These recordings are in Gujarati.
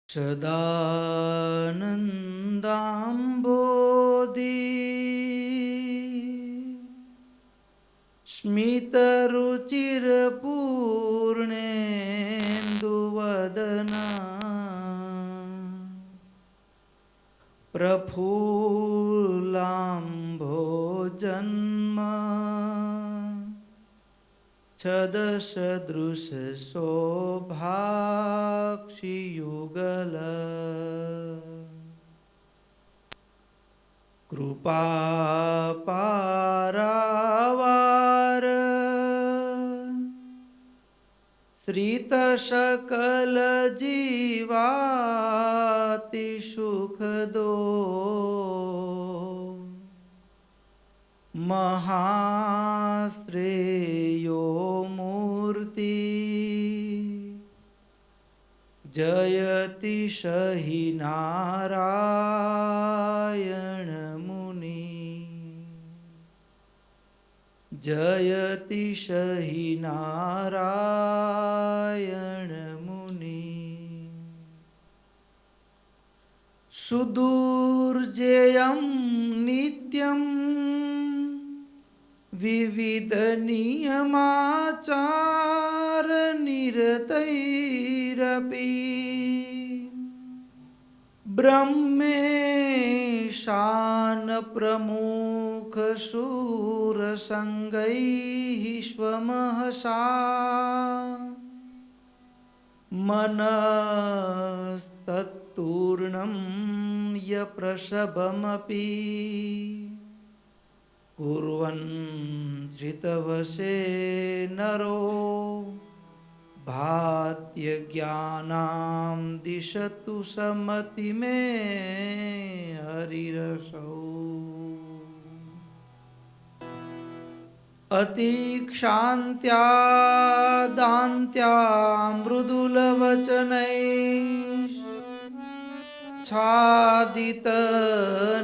સદાનંદાંબોધિ સ્મિતરુચિરપૂર્ણેન્દુવદના પ્રફુલ્લાંભોજન્મ છદસદૃશશોભાક્ષિયુગલ કૃપાપારાવાર શ્રિતસકલજીવાતિસુખદો મહાશ્રેયો મૂર્તિ જયતિ સહિ નારાયણ મુનિ જયતિ સહિ નારાયણ મુનિ સુદુર્જેયં નિત્યં વિવિધ નિયમાચાર નિરતૈરપી બ્રહ્મેશાન પ્રમુખ શૂરસંગૈઃ સ્વમહસા મનસ્તત્તૂર્ણં યપ્રસભમપી કુર્વન ધૃતવશે નરો ભાત્યજ્ઞાનાં દિશતુ સમતિમે હરિરસૌ અતિક્ષાન્ત્યા દાન્ત્યા મૃદુલવચનૈઃ છાદિત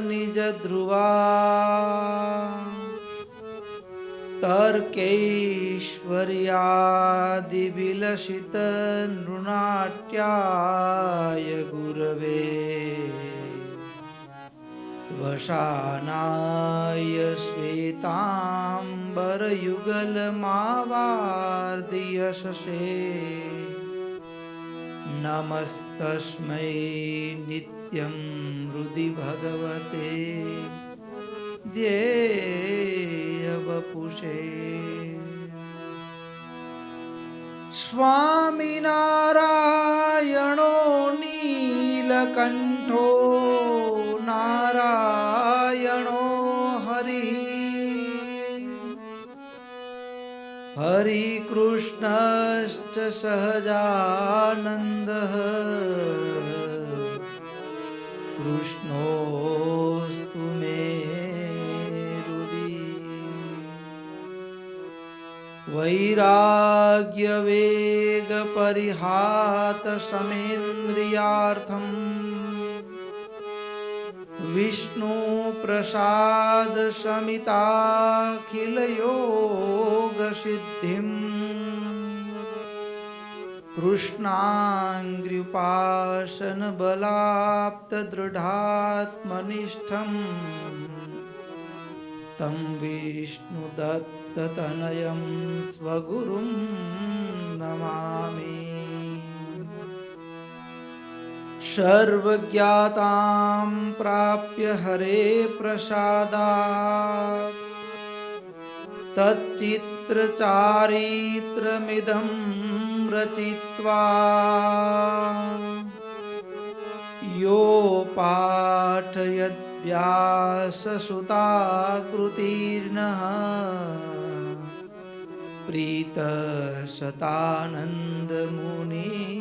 નિજ ધ્રુવા તર્કૈશ્વર્યાદિવિલસિત નૃણાટ્યાય ગુરવે વશાનાય શ્વેતાંબરયુગલમાવાર્દયશસે નમસ્તસ્મૈ નિત્યં હૃદિ ભગવતે ધ્યેયવપુષે સ્વામિનારાયણો નીલકંઠો નારાયણો હરિકૃષ્ણશ્ચ સહજાનંદઃ કૃષ્ણોસ્તુ મે હૃદિ વૈરાગ્યવેગ પરિહાત સમેન્દ્રિયાર્થમ વિષ્ણુ પ્રસાદ શમિતાખિલ યોગ સિદ્ધિમ કૃષ્ણાંગ્ર્યુપાસન બલાપ્ત દૃઢાત્મનિષ્ઠમ તમ વિષ્ણુ દત્ત તનયં સ્વગુરું નમામિ સર્વજ્ઞાતાં પ્રાપ્ય હરે પ્રસાદાત તચ્ચિત્રચારિત્રમિદં રચિત્વા યો પાઠયદ્વ્યાસસુતાકૃતિર્નઃ પ્રીતસતાનંદ મુનિ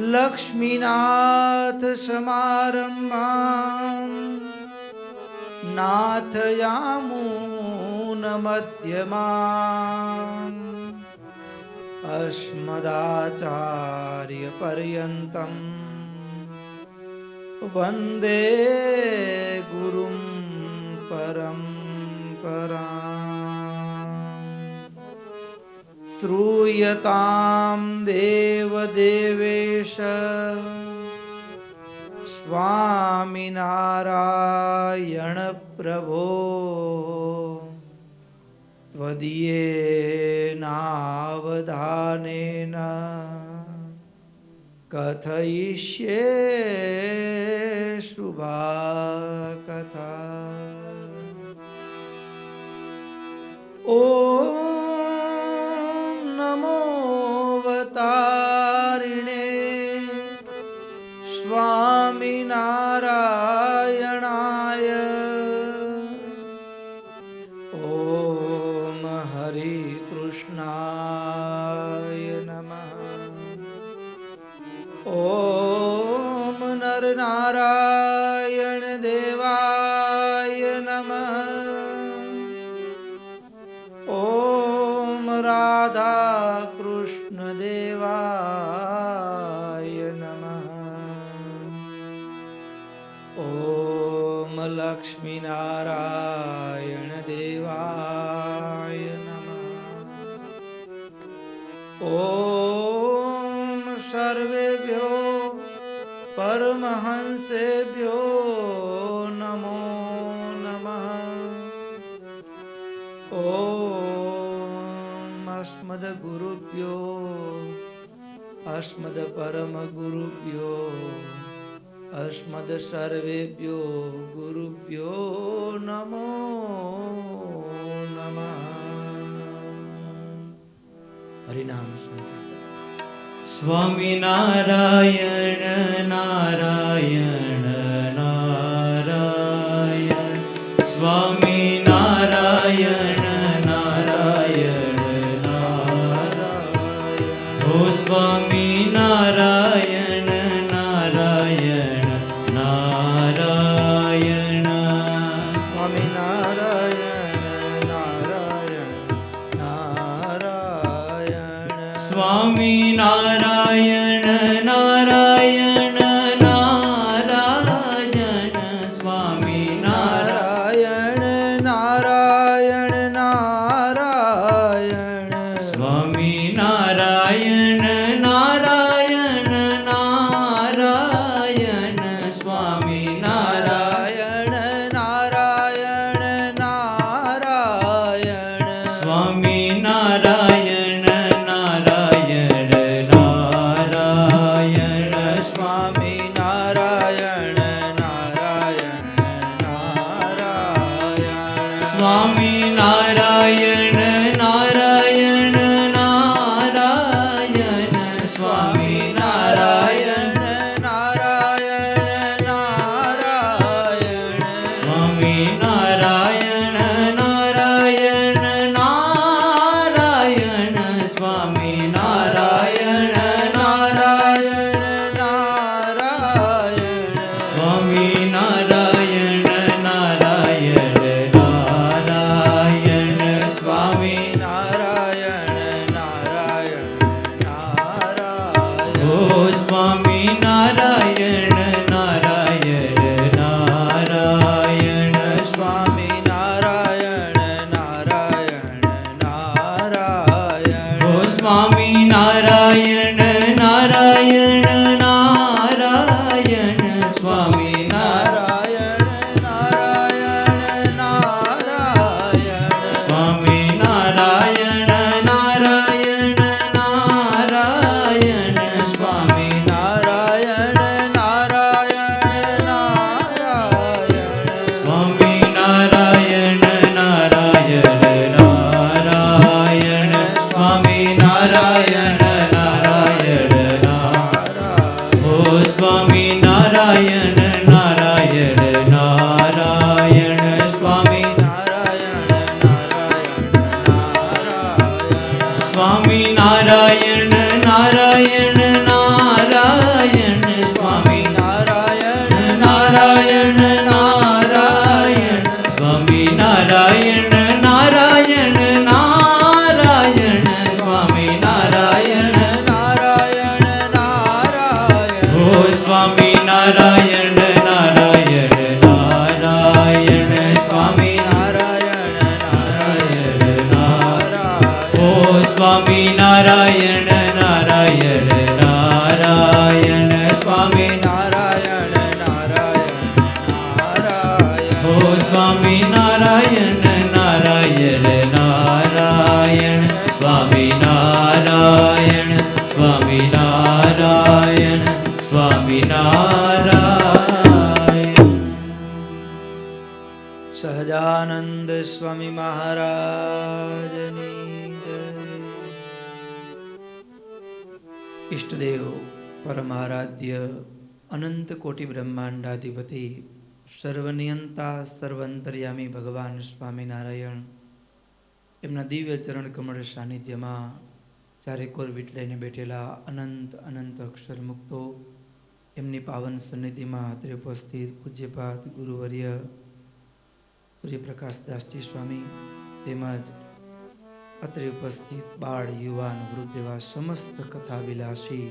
લક્ષ્મીનાથ સમારંભાં નાથયામૂન મધ્યમાં અસ્મદાચાર્ય પર્યંતં વંદે ગુરું પરંપરા श्रूयतां देवदेवेश स्वामिनारायण प्रभो त्वदीयेनावधानेन कथयिष्ये शुभा कथा। ॐ नमोऽवतारिणे स्वामिनारायणाय। ॐ हरिकृष्णाय नमः। ॐ नरनारायण देवाय नमः। ॐ राधा कृष्ण देवाय नमः। ॐ लक्ष्मीनारायण देवाय नमः। ॐ सर्वेभ्यो परमहंसेभ्यो नमो नमः। ॐ अस्मद्गुरुभ्यो अस्मद्परमगुरुभ्यो अस्मद्सर्वेभ्यो गुरुभ्यो नमो नमः। हरिनाम स्वामिनारायण नारायण नारायण स्वामिनारायण नारायण नारायण हो स्वामिनारायण नारायण नारायण स्वामिनारायण नारायण नारायण स्वामिनारायण नारायण नारायण स्वामिनारायण नारायण नारायण स्वामिनारायण नारायण नारायण स्वामिनारायण नारायण नारायण स्वामिनारायण नारायण नारायण स्वामिनारायण नारायण नारायण स्वामिनारायण नारायण नारायण स्वामिनारायण नारायण नारायण स्वामिनारायण नारायण नारायण स्वामिनारायण नारायण नारायण नारायण नारायण नारायण हो स्वामिनारायण नारायण नारायण स्वामिनारायण नारायण नारायण हो स्वामिनारायण नारायण नारायण स्वामिनारायण नारायण नारायण स्वामिनारायण नारायण नारायण नारायण नारायण नारायण स्वामिनारायण नारायण नारायण स्वामिनारायण नारायण नारायण हो स्वामिनारायण नारायण नारायण नारायण नारायण नारायण स्वामिनारायण नारायण नारायण स्वामिनारायण नारायण नारायण स्वामिनारायण नारायण नारायण स्वामिनारायण नारायण नारायण हो स्वामिनारायण नारायण नारायण स्वामिनारायण नारायण नारायण नारायण हो સ્વામી નારાયણ નારાયણ નારાયણ સ્વામી નારાયણ નારાયણ નારાયણ હો સ્વામી નારાયણ નારાયણ નારાયણ સ્વામી નારાયણ સ્વામી નારાયણ સ્વામી નારાયણ. સહજાનંદ સ્વામી મહારાજની જય. ઈષ્ટદેવ પરમારાધ્ય અનંત કોટી બ્રહ્માંડાધિપતિ સર્વનિયંતા સર્વંતર્યામી ભગવાન સ્વામિનારાયણ એમના દિવ્ય ચરણ કમળ સાનિધ્યમાં ચારેકોર વીટલાઈને બેઠેલા અનંત અનંત અક્ષર મુક્તો, એમની પાવન સન્નિધિમાં અત્રે ઉપસ્થિત પૂજ્યપાદ ગુરુવર્ય સૂર્યપ્રકાશદાસજી સ્વામી તેમજ અત્રે ઉપસ્થિત બાળ યુવાન વૃદ્ધ એવા સમસ્ત કથાવિલાસી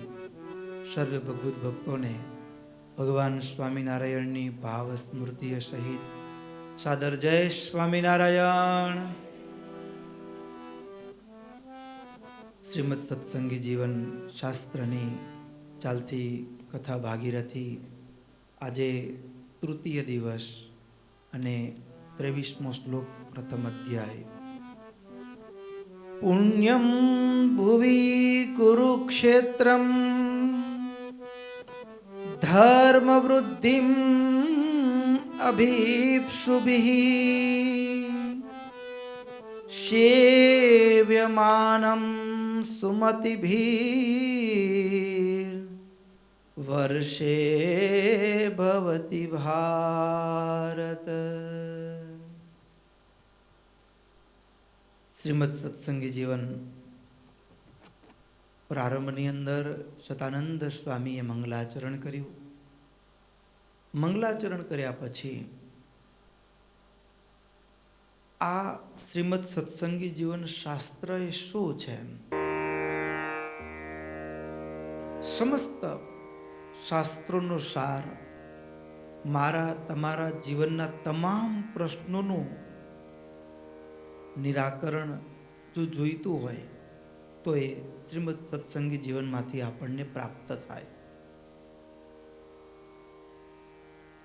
સર્વ ભગવદ્ ભક્તોને ભગવાન સ્વામિનારાયણની ભાવ સ્મૃતિએ સહિત સાદર જય સ્વામિનારાયણ. શ્રીમદ સત્સંગી જીવન શાસ્ત્રની ચાલતી કથા ભાગીરથી આજે તૃતીય દિવસ અને 23મો શ્લોક પ્રથમ અધ્યાય. પુણ્યમ ભુવિ કુરુક્ષેત્રમ ધર્મ વૃદ્ધિમ અભીપ્સુભિઃ સેવ્યમાનમ સુમતિભિર વર્ષે ભવતિ ભારત. શ્રીમદ સત્સંગી જીવન પ્રારંભની અંદર સતાનંદ સ્વામીએ મંગલાચરણ કર્યું. મંગલાચરણ કર્યા પછી આ શ્રીમદ સત્સંગી જીવન શાસ્ત્ર એ શું છે? સમસ્ત શાસ્ત્રોનો સાર, મારા તમારા જીવનના તમામ પ્રશ્નોનું નિરાકરણ જો જોઈતું હોય તો એ શ્રીમદ સત્સંગી જીવનમાંથી આપણને પ્રાપ્ત થાય.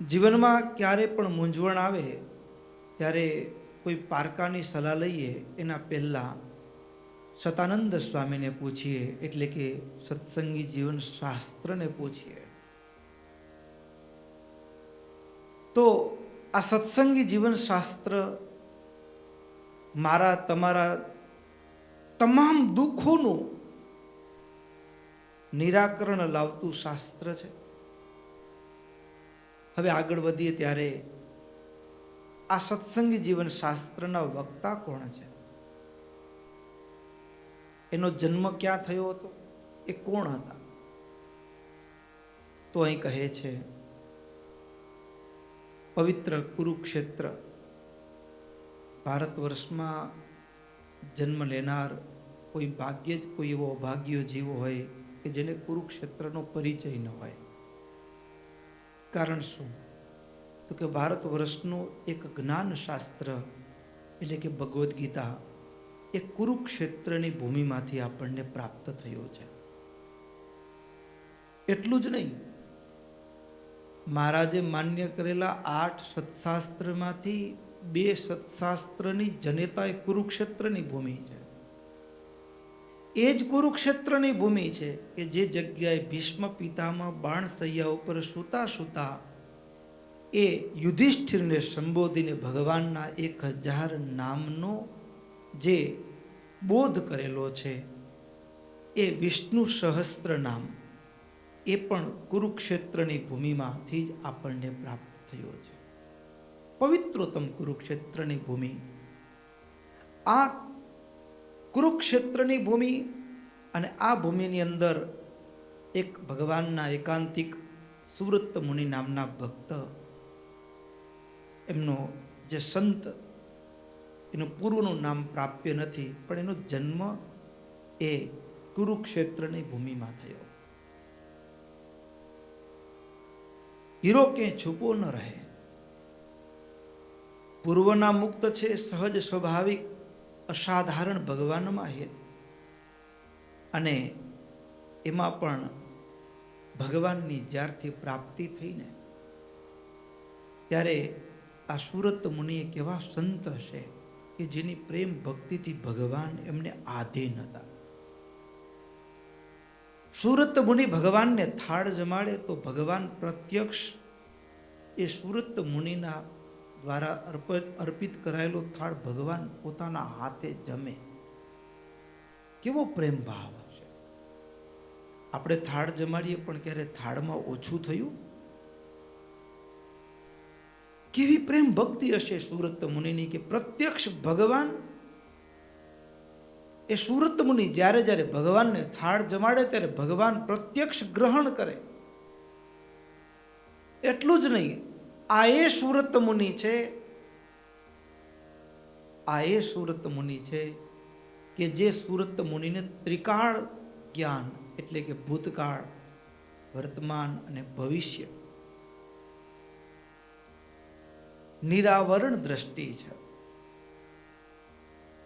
જીવનમાં ક્યારે પણ મૂંઝવણ આવે ત્યારે કોઈ પારકાની સલાહ લઈએ એના પહેલા સતાનંદ સ્વામીને પૂછીએ, એટલે કે સત્સંગી જીવન શાસ્ત્રને પૂછીએ. તો આ સત્સંગી જીવન શાસ્ત્ર મારા તમારા તમામ દુઃખોનું નિરાકરણ લાવતું શાસ્ત્ર છે. હવે આગળ વધીએ ત્યારે આ સત્સંગી જીવન શાસ્ત્રના વક્તા કોણ છે? એનો જન્મ ક્યાં થયો હતો? એ કોણ હતા? તો અહીં કહે છે પવિત્ર કુરુક્ષેત્ર ભારત વર્ષમાં જન્મ લેનાર કોઈ ભાગ્ય જ કોઈ એવો અભાગ્ય જીવ હોય કે જેને કુરુક્ષેત્રનો પરિચય ન હોય. કારણ શું? તો કે ભારત વર્ષનું એક જ્ઞાન શાસ્ત્ર એટલે કે ભગવદ્ ગીતા એ કુરુક્ષેત્રની ભૂમિમાંથી આપણને પ્રાપ્ત થયો છે. એટલું જ નહીં, મહારાજે માન્ય કરેલા 8 સત્શાસ્ત્રમાંથી 2 સત્શાસ્ત્રની જનેતા એ કુરુક્ષેત્રની ભૂમિ છે. એ જ કુરુક્ષેત્રની ભૂમિ છે કે જે જગ્યાએ ભીષ્મ પિતામાં બાણસૈયા ઉપર સૂતા સૂતા એ યુધિષ્ઠિરને સંબોધીને ભગવાનના 1000 નામનો જે બોધ કરેલો છે એ વિષ્ણુ સહસ્ત્ર નામ એ પણ કુરુક્ષેત્રની ભૂમિમાંથી જ આપણને પ્રાપ્ત થયો છે. પવિત્રોત્તમ કુરુક્ષેત્રની ભૂમિ. આ કુરુક્ષેત્રની ભૂમિ અને આ ભૂમિની અંદર એક ભગવાનના એકાંતિક સુવ્રત મુનિ નામના ભક્ત, એમનો જે સંત, એનું પૂર્વનું નામ પ્રાપ્ય નથી, પણ એનો જન્મ એ કુરુક્ષેત્રની ભૂમિમાં થયો. હીરો ક્યાંય છુપો ન રહે. પૂર્વના મુક્ત છે, સહજ સ્વાભાવિક અસાધારણ ભગવાનમાં હેત. અને એમાં પણ ભગવાનની જ્યારથી પ્રાપ્તિ થઈને ત્યારે આ સુરત મુનિ કેવા સંત હશે કે જેની પ્રેમ ભક્તિથી ભગવાન એમને આધીન હતા. સુરત મુનિ ભગવાનને થાળ જમાડે તો ભગવાન પ્રત્યક્ષ એ સુરત મુનિના દ્વારા અર્પિત કરાયેલો થાળ ભગવાન પોતાના હાથે જમે. કેવો પ્રેમ ભાવ હશે. આપણે થાળ જમાડીએ પણ ક્યારે થાળમાં ઓછું થયું? કેવી પ્રેમ ભક્તિ હશે સુરત મુનિની કે પ્રત્યક્ષ ભગવાન એ સુરત મુનિ જ્યારે જ્યારે ભગવાનને થાળ જમાડે ત્યારે ભગવાન પ્રત્યક્ષ ગ્રહણ કરે. એટલું જ નહીં, આ એ સુરત મુનિ છે, આ એ સુરત મુનિ છે કે જે સુરત મુનિને ત્રિકાળ જ્ઞાન એટલે કે ભૂતકાળ, વર્તમાન અને ભવિષ્ય નિરાવરણ દ્રષ્ટિ છે,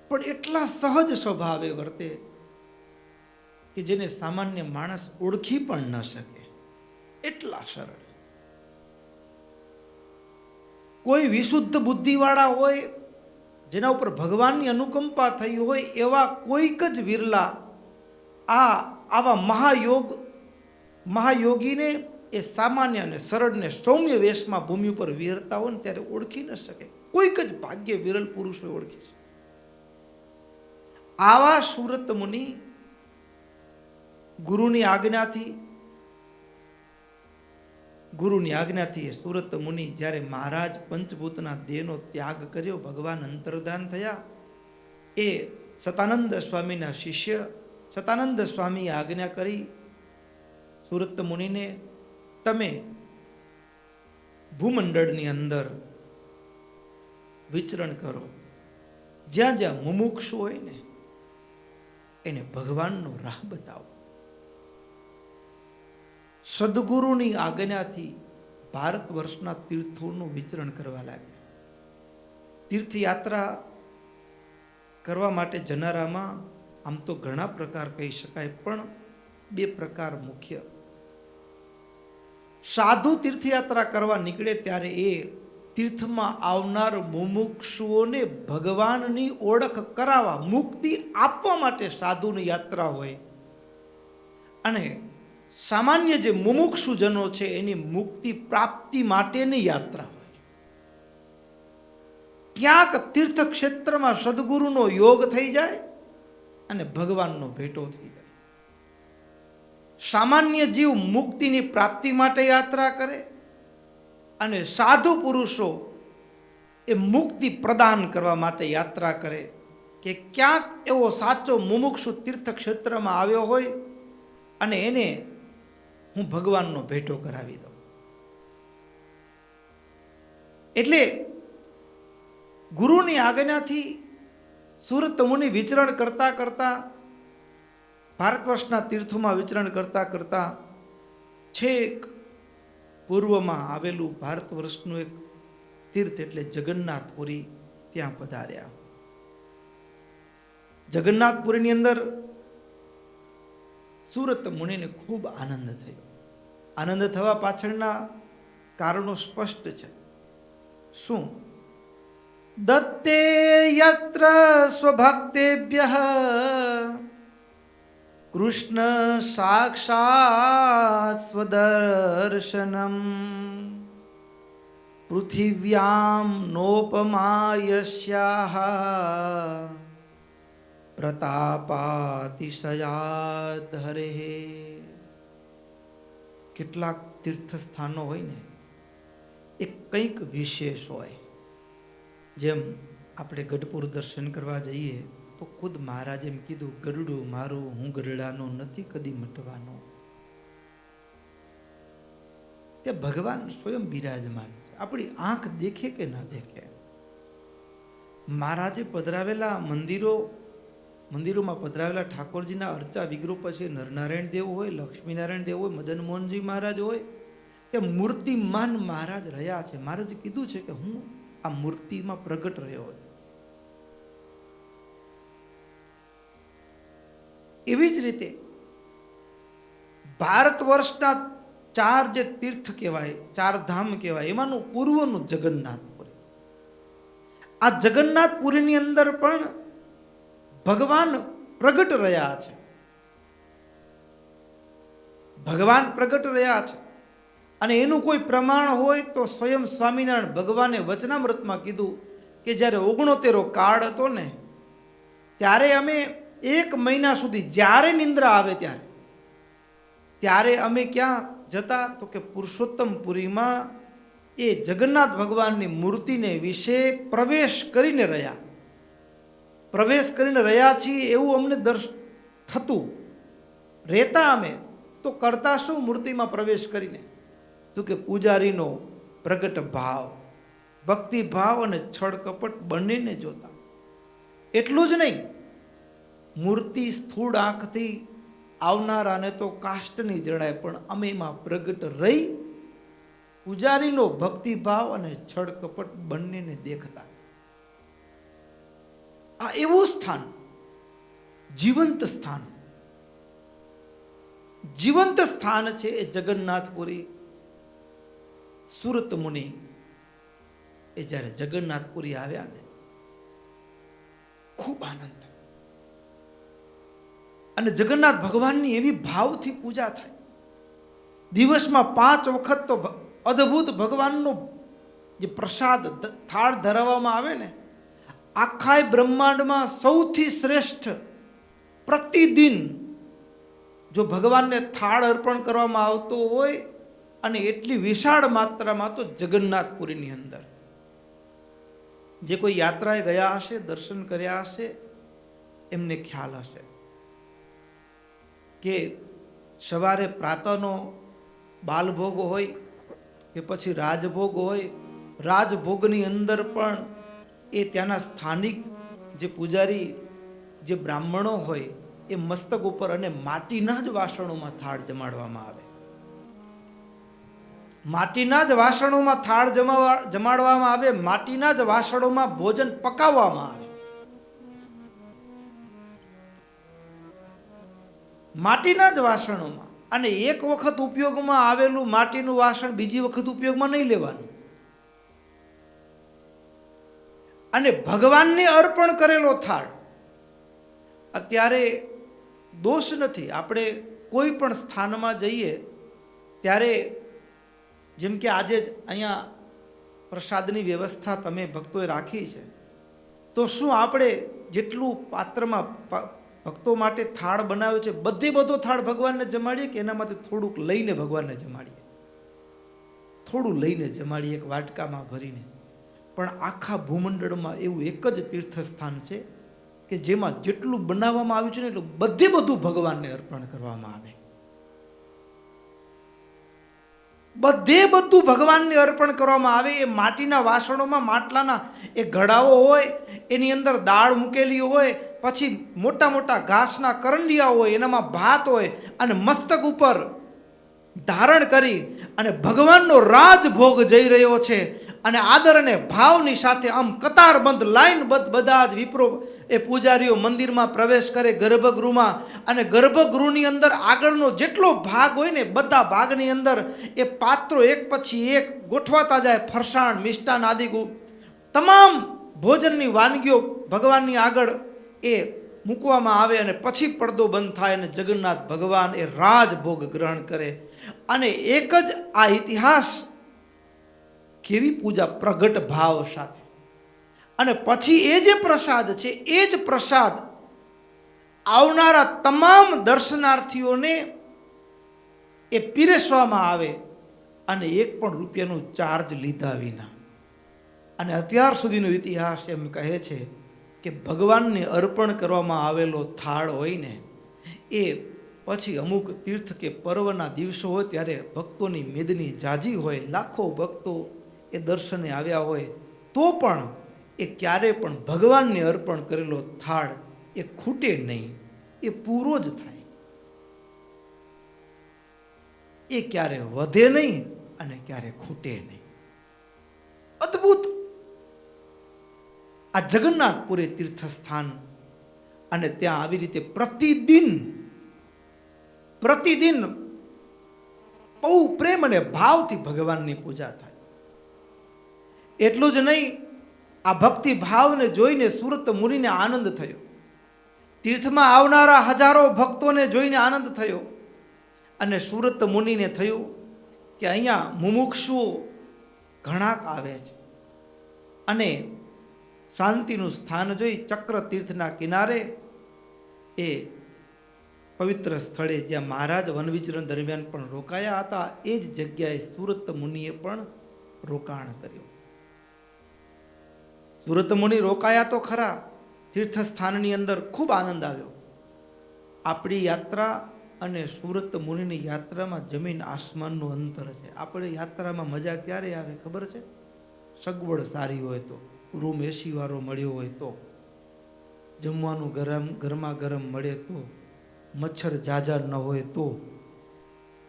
પણ એટલા સહજ સ્વભાવે વર્તે કે જેને સામાન્ય માણસ ઓળખી પણ ન શકે. એટલા સરળ. કોઈ વિશુદ્ધ બુદ્ધિવાળા હોય, જેના ઉપર ભગવાનની અનુકંપા થઈ હોય, એવા કોઈક જ વિરલા આવા મહાયોગીને એ સામાન્ય અને સરળ ને સૌમ્ય વેશમાં ભૂમિ ઉપર વિહરતા હોય ને ત્યારે ઓળખી ન શકે. કોઈક જ ભાગ્ય વિરલ પુરુષો ઓળખી છે. આવા સુરત મુનિ ગુરુની આજ્ઞાથી સુરત મુનિ જ્યારે મહારાજ પંચભૂતના દેહનો ત્યાગ કર્યો, ભગવાન અંતર્ધાન થયા, એ સતાનંદ સ્વામીના શિષ્ય સતાનંદ સ્વામીએ આજ્ઞા કરી સુરત મુનિને, તમે ભૂમંડળની અંદર વિચરણ કરો, જ્યાં જ્યાં મુમુક્ષુ હોય ને એને ભગવાનનો રાહ બતાવો. સદગુરુની આજ્ઞાથી ભારત વર્ષના તીર્થોનું વિચરણ કરવા લાગ્યા. તીર્થયાત્રા કરવા માટે જનારામાં આમ તો ઘણા પ્રકાર કહી શકાય, પણ બે પ્રકાર મુખ્ય. સાધુ તીર્થયાત્રા કરવા નીકળે ત્યારે એ તીર્થમાં આવનાર મુમુક્ષુઓને ભગવાનની ઓળખ કરાવવા, મુક્તિ આપવા માટે સાધુની યાત્રા હોય. અને સામાન્ય જે મુમુક્ષુજનો છે એની મુક્તિ પ્રાપ્તિ માટેની યાત્રા હોય. ક્યાંક તીર્થ ક્ષેત્રમાં સદગુરુનો યોગ થઈ જાય અને ભગવાનનો ભેટો થઈ જાય. સામાન્ય જીવ મુક્તિની પ્રાપ્તિ માટે યાત્રા કરે અને સાધુ પુરુષો એ મુક્તિ પ્રદાન કરવા માટે યાત્રા કરે કે ક્યાંક એવો સાચો મુમુક્ષુ તીર્થ ક્ષેત્રમાં આવ્યો હોય અને એને હું ભગવાનનો ભેટો કરાવી દઉં. એટલે ગુરુની આજ્ઞાથી સુરત મુનિ વિચરણ કરતા કરતા, ભારત વર્ષના તીર્થોમાં વિચરણ કરતા કરતા છેક પૂર્વમાં આવેલું ભારત વર્ષનું એક તીર્થ એટલે જગન્નાથપુરી ત્યાં પધાર્યા. જગન્નાથપુરીની અંદર સુરત મુનિને ખૂબ આનંદ થયો. આનંદ થવા પાછળના કારણો સ્પષ્ટ છે. શું? દત્તે યત્ર સ્વભક્તેભ્યઃ કૃષ્ણ સાક્ષાત સ્વદર્શનમ પૃથિવ્યામ નોપમાયસ્યાહ પ્રતાપાતિશયાદ હરે. કેટલાક તીર્થસ્થાનો હોય ને એ કંઈક વિશેષ હોય. જેમ આપણે ગઢપુર દર્શન કરવા જઈએ તો ખુદ મહારાજે એમ કીધું, ગરુડું મારું, હું ગરડાનો નથી કદી મટવાનો. તે ભગવાન સ્વયં બિરાજમાન છે. આપણી આંખ દેખે કે ના દેખે. મહારાજે પધરાવેલા મંદિરોમાં પધરાવેલા ઠાકોરજીના અર્ચા વિગ્રહ પછી નરનારાયણ દેવ હોય, લક્ષ્મીનારાયણ દેવ હોય, મદન મોહનજી મહારાજ હોય, તે મૂર્તિમાન મહારાજ રહ્યા છે. મહારાજે કીધું છે કે હું આ મૂર્તિમાં પ્રગટ રહ્યો હોય. એવી જ રીતે ભારત વર્ષના 4 જે તીર્થ કહેવાય, 4 ધામ કહેવાય, એમાંનું પૂર્વનું જગન્નાથપુરી. આ જગન્નાથપુરીની અંદર પણ ભગવાન પ્રગટ રહ્યા છે. ભગવાન પ્રગટ રહ્યા છે. અને એનું કોઈ પ્રમાણ હોય તો સ્વયં સ્વામિનારાયણ ભગવાને વચનામૃતમાં કીધું કે જ્યારે 69 કાળ હતો ને, ત્યારે અમે 1 મહિના સુધી જ્યારે નિંદ્રા આવે ત્યારે અમે ક્યાં જતા તો કે પુરુષોત્તમપુરીમાં એ જગન્નાથ ભગવાનની મૂર્તિને વિશે પ્રવેશ કરીને રહ્યા છીએ એવું અમને થતું. રહેતા અમે તો કરતા શું મૂર્તિમાં પ્રવેશ કરીને? તો કે પૂજારીનો પ્રગટ ભાવ, ભક્તિ ભાવ અને છળ કપટ બંનેને જોતા. એટલું જ નહીં, મૂર્તિ સ્થૂળ આંખથી આવનારાને તો કાષ્ટની જણાય, પણ અમે એમાં પ્રગટ રહી પૂજારીનો ભક્તિ ભાવ અને છળ કપટ બંનેને દેખતા. આ એવું સ્થાન, જીવંત સ્થાન છે એ જગન્નાથપુરી. સુરત મુનિ એ જ્યારે જગન્નાથપુરી આવ્યા ને, ખૂબ આનંદ થયો. અને જગન્નાથ ભગવાનની એવી ભાવથી પૂજા થાય. દિવસમાં 5 વખત તો અદ્ભુત ભગવાનનો જે પ્રસાદ થાળ ધરાવવામાં આવે ને, આખા બ્રહ્માંડમાં સૌથી શ્રેષ્ઠ પ્રતિદિન જો ભગવાનને થાળ અર્પણ કરવામાં આવતો હોય અને એટલી વિશાળ માત્રામાં તો જગન્નાથપુરીની અંદર. જે કોઈ યાત્રાએ ગયા હશે, દર્શન કર્યા હશે, એમને ખ્યાલ હશે કે સવારે પ્રાતઃનો બાલભોગ હોય કે પછી રાજભોગ હોય, રાજભોગની અંદર પણ એ ત્યાંના સ્થાનિક જે પૂજારી, જે બ્રાહ્મણો હોય, એ મસ્તક ઉપર અને માટીના જ વાસણોમાં થાળ જમાડવામાં આવે. માટીના જ વાસણોમાં થાળ જમાડવામાં આવે, માટીના જ વાસણોમાં ભોજન પકાવવામાં આવે. માટીના જ વાસણોમાં. અને એક વખત ઉપયોગમાં આવેલું માટીનું વાસણ બીજી વખત ઉપયોગમાં નહીં લેવાનું. અને ભગવાનને અર્પણ કરેલો થાળ, અત્યારે દોષ નથી. આપણે કોઈ પણ સ્થાનમાં જઈએ ત્યારે, જેમ કે આજે જ અહીંયા પ્રસાદની વ્યવસ્થા તમે ભક્તોએ રાખી છે, તો શું આપણે જેટલું પાત્રમાં ભક્તો માટે થાળ બનાવ્યો છે, બધો થાળ ભગવાનને જમાડીએ કે એનામાંથી થોડુંક લઈને ભગવાનને જમાડીએ? થોડું લઈને જમાડીએ, એક વાટકામાં ભરીને. પણ આખા ભૂમંડળમાં એવું એક જ તીર્થસ્થાન છે કે જેમાં જેટલું બનાવવામાં આવ્યું છે ને એટલું બધું ભગવાનને અર્પણ કરવામાં આવે. બધું ભગવાનને અર્પણ કરવામાં આવે. એ માટીના વાસણોમાં, માટલાના એ ઘડાઓ હોય, એની અંદર દાળ મૂકેલી હોય, પછી મોટા મોટા ઘાસના કરંડિયા હોય, એનામાં ભાત હોય, અને મસ્તક ઉપર ધારણ કરી અને ભગવાનનો રાજભોગ જઈ રહ્યો છે. અને આદર અને ભાવની સાથે આમ કતારબંધ લાઈનબદ્ધ બધા જ વિપ્રો એ પૂજારીઓ મંદિરમાં પ્રવેશ કરે, ગર્ભગૃહમાં. અને ગર્ભગૃહની અંદર આગળનો જેટલો ભાગ હોય ને, બધા ભાગની અંદર એ પાત્રો એક પછી એક ગોઠવાતા જાય. ફરસાણ, મિષ્ટાન આદિ તમામ ભોજનની વાનગીઓ ભગવાનની આગળ એ મૂકવામાં આવે. અને પછી પડદો બંધ થાય અને જગન્નાથ ભગવાન એ રાજભોગ ગ્રહણ કરે. અને એક જ આ ઇતિહાસ, કેવી પૂજા પ્રગટ ભાવ સાથે. અને પછી એ જે પ્રસાદ છે, એ જ પ્રસાદ આવનારા તમામ દર્શનાર્થીઓને એ પીરસવામાં આવે, અને 1 પણ રૂપિયાનું ચાર્જ લીધા વિના. અને અત્યાર સુધીનો ઇતિહાસ એમ કહે છે કે ભગવાનને અર્પણ કરવામાં આવેલો થાળ હોય ને, એ પછી અમુક તીર્થ કે પર્વના દિવસો હોય ત્યારે ભક્તોની મેદની જાજી હોય, લાખો ભક્તો એ દર્શને આવ્યા હોય, તો પણ એ ક્યારે પણ ભગવાનને અર્પણ કરેલો થાળ એ ખૂટે નહીં, એ પૂરો જ થાય. એ ક્યારે વધે નહીં અને ક્યારે ખૂટે નહીં. અદ્ભુત આ જગન્નાથપુરી તીર્થસ્થાન. અને ત્યાં આવી રીતે પ્રતિદિન બહુ પ્રેમ અને ભાવથી ભગવાનની પૂજા થાય. એટલું જ નહીં, આ ભક્તિ ભાવને જોઈને સુરત મુનિને આનંદ થયો. તીર્થમાં આવનારા હજારો ભક્તોને જોઈને આનંદ થયો. અને સુરત મુનિને થયું કે અહીંયા મુમુક્ષુઓ ઘણાક આવે છે. અને શાંતિનું સ્થાન જોઈ ચક્ર તીર્થના કિનારે એ પવિત્ર સ્થળે જ્યાં મહારાજ વનવિચરણ દરમિયાન પણ રોકાયા હતા, એ જ જગ્યાએ સુરત મુનિએ પણ રોકાણ કર્યું. સુરત મુનિ રોકાયા તો ખરા, તીર્થ સ્થાનની અંદર ખૂબ આનંદ આવ્યો. આપણી યાત્રા અને સુરત મુનિની યાત્રામાં જમીન આસમાનનું અંતર છે. આપણે યાત્રામાં મજા ક્યારે આવે ખબર છે? સગવડ સારી હોય તો, રૂમ એસી વાળો મળ્યો હોય તો, જમવાનું ગરમા ગરમ મળે તો, મચ્છર જાજા ન હોય તો,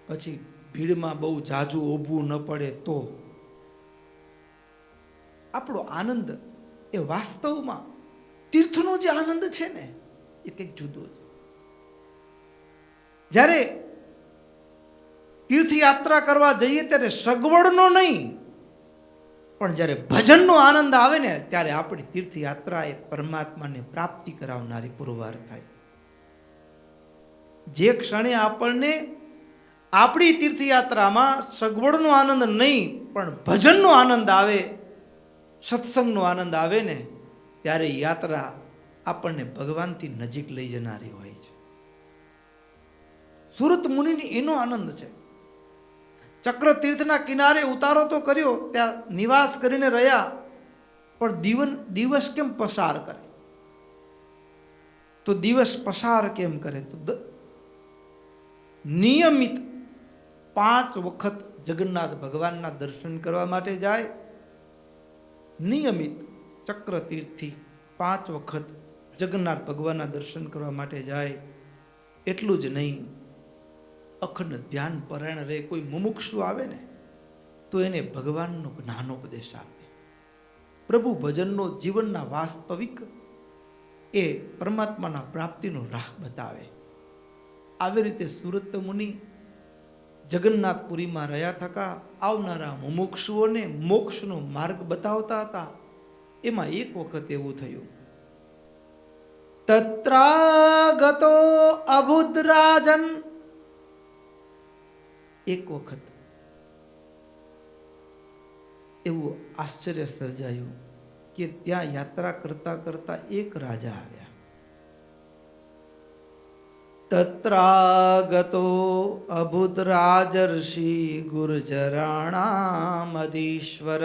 પછી ભીડમાં બહુ જાજુ ઊભું ન પડે તો. આપણો આનંદ એ વાસ્તવમાં તીર્થનો જે આનંદ છે ને એ કંઈક જુદો છે. જ્યારે તીર્થયાત્રા કરવા જઈએ ત્યારે સગવડનો નહીં, પણ જ્યારે ભજનનો આનંદ આવે ને ત્યારે આપણી તીર્થયાત્રા એ પરમાત્માને પ્રાપ્તિ કરાવનારી પુરવાર થાય. જે ક્ષણે આપણને આપણી તીર્થયાત્રામાં સગવડનો આનંદ નહીં પણ ભજનનો આનંદ આવે, સત્સંગનો આનંદ આવે ને, ત્યારે યાત્રા આપણને ભગવાનથી નજીક લઈ જનારી હોય છે. સુરત મુનિની એનો આનંદ છે. ચક્ર તીર્થના કિનારે ઉતારો તો કર્યો, ત્યાં નિવાસ કરીને રહ્યા, પણ દિવસ કેમ પસાર કરે? તો દિવસ પસાર કેમ કરે? તો નિયમિત 5 વખત જગન્નાથ ભગવાનના દર્શન કરવા માટે જાય. નિયમિત ચક્ર તીર્થથી 5 વખત જગન્નાથ ભગવાનના દર્શન કરવા માટે જાય. એટલું જ નહીં, અખંડ ધ્યાન પરાયણ રહે. કોઈ મુમુક્ષુ આવે ને તો એને ભગવાનનો જ્ઞાનોપદેશ આપે, પ્રભુ ભજનનો જીવનના વાસ્તવિક એ પરમાત્માના પ્રાપ્તિનો રાહ બતાવે. આવી રીતે સુરત મુનિ જગન્નાથપુરીમાં રહ્યા થકા આવનારા મુમુક્ષુઓને મોક્ષનો માર્ગ બતાવતા હતા. એમાં એક વખત એવું થયું, તત્રાગતો અબુદ્રાજન. એક વખત એવું આશ્ચર્ય સર્જાયું કે ત્યાં યાત્રા કરતા કરતા એક રાજા આવ્યા. તત્રાગતો અબુદ્રાજર્ષિ ગુર્જરાણામધીશ્વર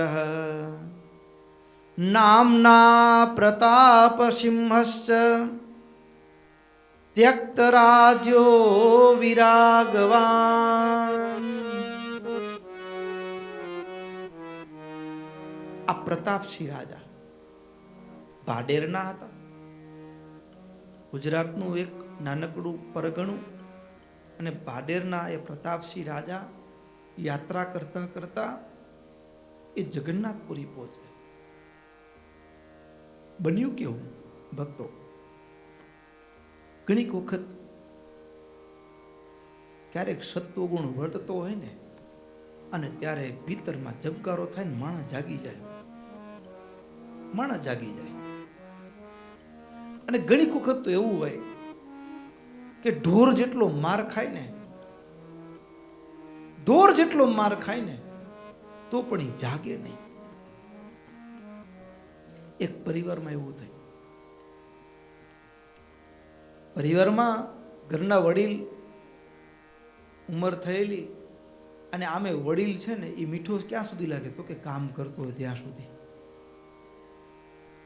નામ્ના પ્રતાપસિંહશ્ચ ત્યક્તરાજ્યો વિરાગવાન. આ પ્રતાપસિંહ રાજા ભાડેરના હતા. ગુજરાતનું એક નાનકડું પરગણું, અને ભાડેરના એ પ્રતાપસિંહ રાજા યાત્રા કરતા કરતા એ જગન્નાથપુરી પહોંચે. બન્યું કેવું ભક્તો, ઘણીક વખત ક્યારેક સત્વગુણ વર્તતો હોય ને, અને ત્યારે ભીતરમાં જબકારો થાય ને માણસ જાગી જાય. અને ઘણીક વખત તો એવું હોય કે ઢોર જેટલો માર ખાય ને તો પણ એ જાગે નહીં. એક પરિવારમાં એવું થયું. પરિવારમાં ઘરના વડીલ, ઉંમર થયેલી, અને આમે વડીલ છે ને એ મીઠો ક્યાં સુધી લાગે? તો કે કામ કરતો હોય ત્યાં સુધી.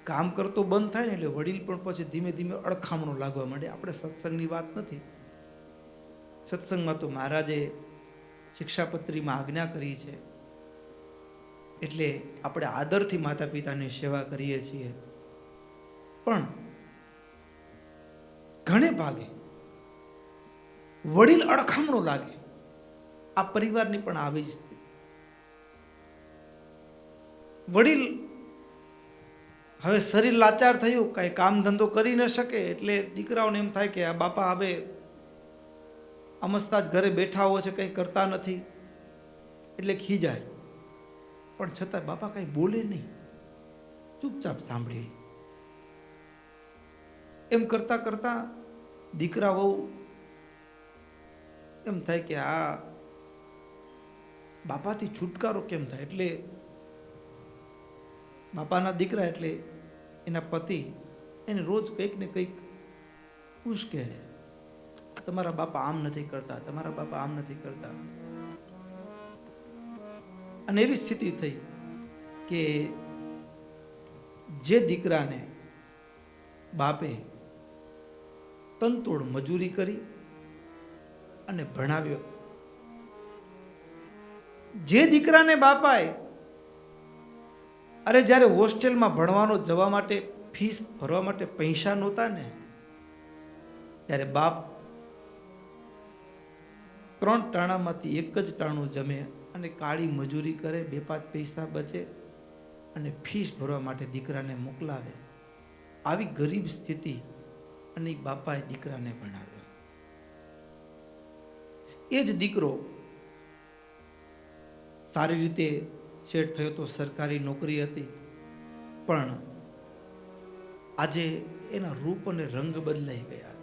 કામ કરતો બંધ થાય ને એટલે વડીલ પણ પછી ધીમે ધીમે અડખામણો લાગવા માંડે. આપણે સત્સંગની વાત નથી, સત્સંગમાં તો મહારાજે શિક્ષાપત્રીમાં આજ્ઞા કરી છે, એટલે આપણે આદરથી માતા પિતાની સેવા કરીએ છીએ. પણ ઘણે ભાગે વડીલ અડખામણો લાગે. આ પરિવારની પણ આવી જ વડીલ હવે શરીર લાચાર થયું, કાંઈ કામ ધંધો કરી ન શકે, એટલે દીકરાઓને એમ થાય કે આ બાપા હવે અમસ્તા જ ઘરે બેઠા હોય છે, કંઈ કરતા નથી, એટલે ખીજાય. પણ છતાં બાપા કાંઈ બોલે નહીં, ચૂપચાપ સાંભળે. એમ કરતા કરતા દીકરા વહુ એમ થાય કે આ બાપાથી છુટકારો કેમ થાય, એટલે બાપાના દીકરા એટલે એના પતિ એને રોજ કંઈક ને કંઈક ઉશ્કે, તમારા બાપા આમ નથી કરતા, તમારા બાપા આમ નથી કરતા. અને એવી સ્થિતિ થઈ કે જે દીકરાને બાપે તનતોડ મજૂરી કરી અને ભણાવ્યો, જે દીકરાને બાપાએ અરે જ્યારે હોસ્ટેલમાં ભણવાનો જવા માટે ફીસ ભરવા માટે પૈસા નહોતા ને, ત્યારે બાપ 3 ટાણામાંથી એક જ ટાણું જમે અને કાળી મજૂરી કરે, 2-5 પૈસા બચે અને ફીસ ભરવા માટે દીકરાને મોકલાવે. આવી ગરીબ સ્થિતિ અને બાપાએ દીકરાને ભણાવ્યો. એ જ દીકરો સારી રીતે સેટ થયો તો, સરકારી નોકરી હતી, પણ આજે એના રૂપ અને રંગ બદલાઈ ગયા.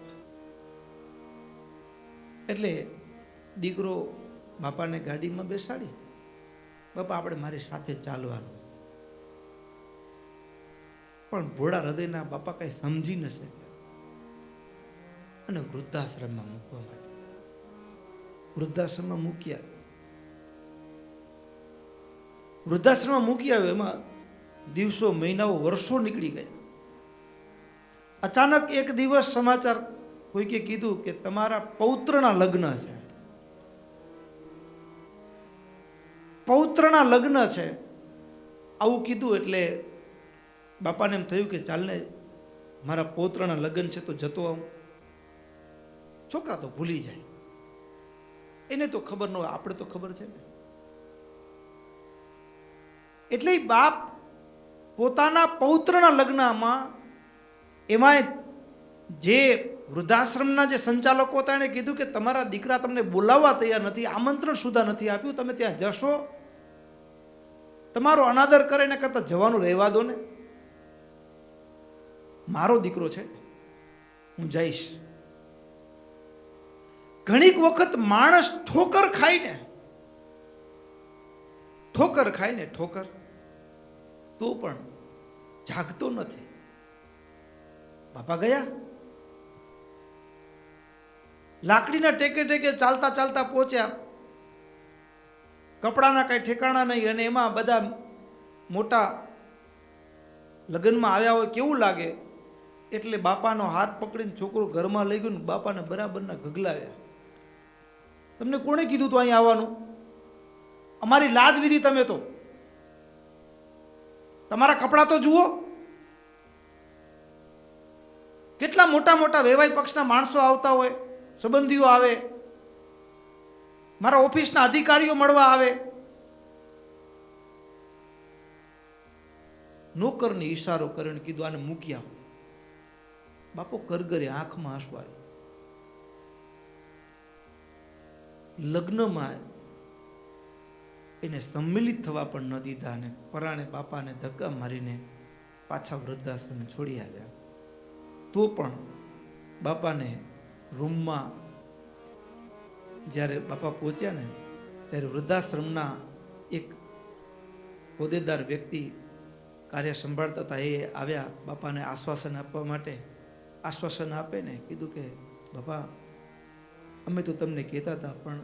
એટલે દીકરો બાપાને ગાડીમાં બેસાડી, બાપા આપણે મારી સાથે ચાલવાનું. પણ ભોળા હૃદયના બાપા કઈ સમજી ન શક્યા અને વૃદ્ધાશ્રમમાં મૂકવા માટે વૃદ્ધાશ્રમમાં મૂક્યા. વૃદ્ધાશ્રમમાં મૂકી આવ્યો, એમાં દિવસો, મહિનાઓ, વર્ષો નીકળી ગયા. અચાનક એક દિવસ સમાચાર કોઈકે કીધું કે તમારા પૌત્રના લગ્ન છે, પૌત્રના લગ્ન છે. આવું કીધું એટલે બાપાને એમ થયું કે ચાલને મારા પૌત્રના લગ્ન છે તો જતો આવું. છોકરા તો ભૂલી જાય, એને તો ખબર ન હોય, આપણે તો ખબર છે ને. એટલે બાપ પોતાના પૌત્રના લગ્નમાં, એમાં જે વૃદ્ધાશ્રમના જે સંચાલકો હતા એને કીધું કે તમારા દીકરા તમને બોલાવવા તૈયાર નથી, આમંત્રણ સુધા નથી આપ્યું, તમે ત્યાં જશો, તમારો અનાદર કરે એના કરતાં જવાનું રહેવા દો ને. મારો દીકરો છે, હું જઈશ. ઘણીક વખત માણસ ઠોકર ખાઈને ઠોકર તો પણ જાગતો નથી. બાપા ગયા, લાકડીના ટેકે ટેકે ચાલતા ચાલતા પહોંચ્યા. કપડાના કઈ ઠેકાણા નહીં, અને એમાં બધા મોટા લગ્નમાં આવ્યા હોય કેવું લાગે. એટલે બાપાનો હાથ પકડીને છોકરો ઘરમાં લઈ ગયો ને બાપાને બરાબરના ગગલાવ્યા. તમને કોણે કીધું તું અહીં આવવાનું? અમારી લાજ લીધી તમે તો, તમારા કપડાં તો જુઓ. કેટલા મોટા મોટા વેવાઈ પક્ષના માણસો આવતા હોય, સંબંધીઓ આવે, મારા ઓફિસના અધિકારીઓ મળવા આવે. નોકરને ઈશારો કરીને કીધું આને મૂકી આવો. બાપો કરગરે આંખમાં આંસુ આવ્યું. લગ્નમાં એને સંમિલિત થવા પણ ન દીધા, અને પરાણે બાપાને ધક્કા મારીને પાછા વૃદ્ધાશ્રમે છોડી આવ્યા. તો પણ બાપાને રૂમમાં જ્યારે બાપા પહોંચ્યા ને, ત્યારે વૃદ્ધાશ્રમના એક હોદ્દેદાર વ્યક્તિ કાર્ય સંભાળતા હતા, એ આવ્યા બાપાને આશ્વાસન આપવા માટે. આશ્વાસન આપે ને કીધું કે બાપા, અમે તો તમને કહેતા હતા, પણ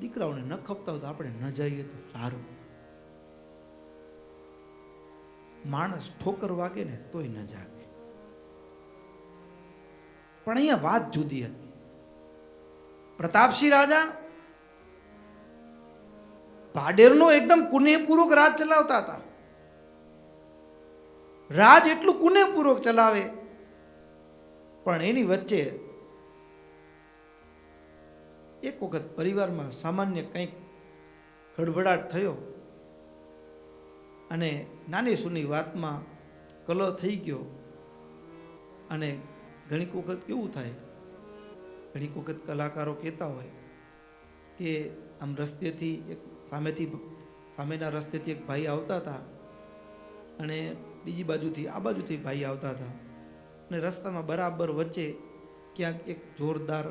દીકરાઓને ન ખપતા હોય તો આપણે ન જઈએ તો સારું. માણસ ઠોકર વાગે ને તોય ન જાગે. પણ અહીંયા વાત જુદી હતી. પ્રતાપસિંહ રાજા ભાડેરનો એકદમ કુનેહપૂર્વક રાજ ચલાવતા હતા. રાજ એટલું કુનેહપૂર્વક ચલાવે, પણ એની વચ્ચે એક વખત પરિવારમાં સામાન્ય કંઈક ગડબડાટ થયો, અને નાની સૂની વાતમાં કલહ થઈ ગયો. અને ઘણીક વખત કેવું થાય, ઘણીક વખત કલાકારો કહેતા હોય કે આમ રસ્તેથી એક સામેના રસ્તેથી એક ભાઈ આવતા હતા અને બીજી બાજુથી આ બાજુથી ભાઈ આવતા હતા, અને રસ્તામાં બરાબર વચ્ચે ક્યાંક એક જોરદાર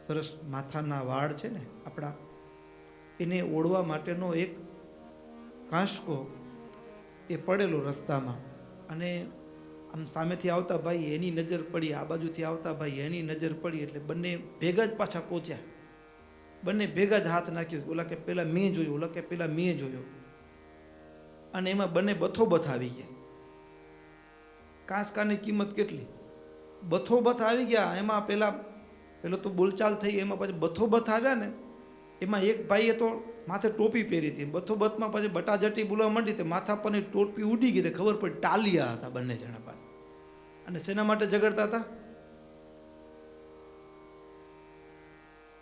સરસ માથાના વાળ છે ને આપણા, એને ઓળવા માટેનો એક કાંસકો એ પડેલો રસ્તામાં, અને આમ સામેથી આવતા ભાઈ એની નજર પડી, આ બાજુથી આવતા ભાઈ એની નજર પડી, એટલે બંને ભેગા જ પાછા પહોંચ્યા. બંને ભેગા જ હાથ નાખ્યો, ઓલા કે પેલા મેં જોયો, ઓલા કે પેલા મેં જોયો, અને એમાં બંને બથોબથ આવી ગયા. કાંસકાની કિંમત કેટલી, બથોબથ આવી ગયા. એમાં પેલો તો બોલચાલ થઈ, એમાં પછી બથોબથ આવ્યા ને, એમાં એક ભાઈએ તો માથે ટોપી પહેરી હતી, બથોબથમાં પછી બટાજટી બોલવા માંડી, તે માથા પરની ટોપી ઉડી ગઈ, ખબર પડી ટાલિયા હતા બંને જણા પાસે. અને શેના માટે ઝઘડતા હતા?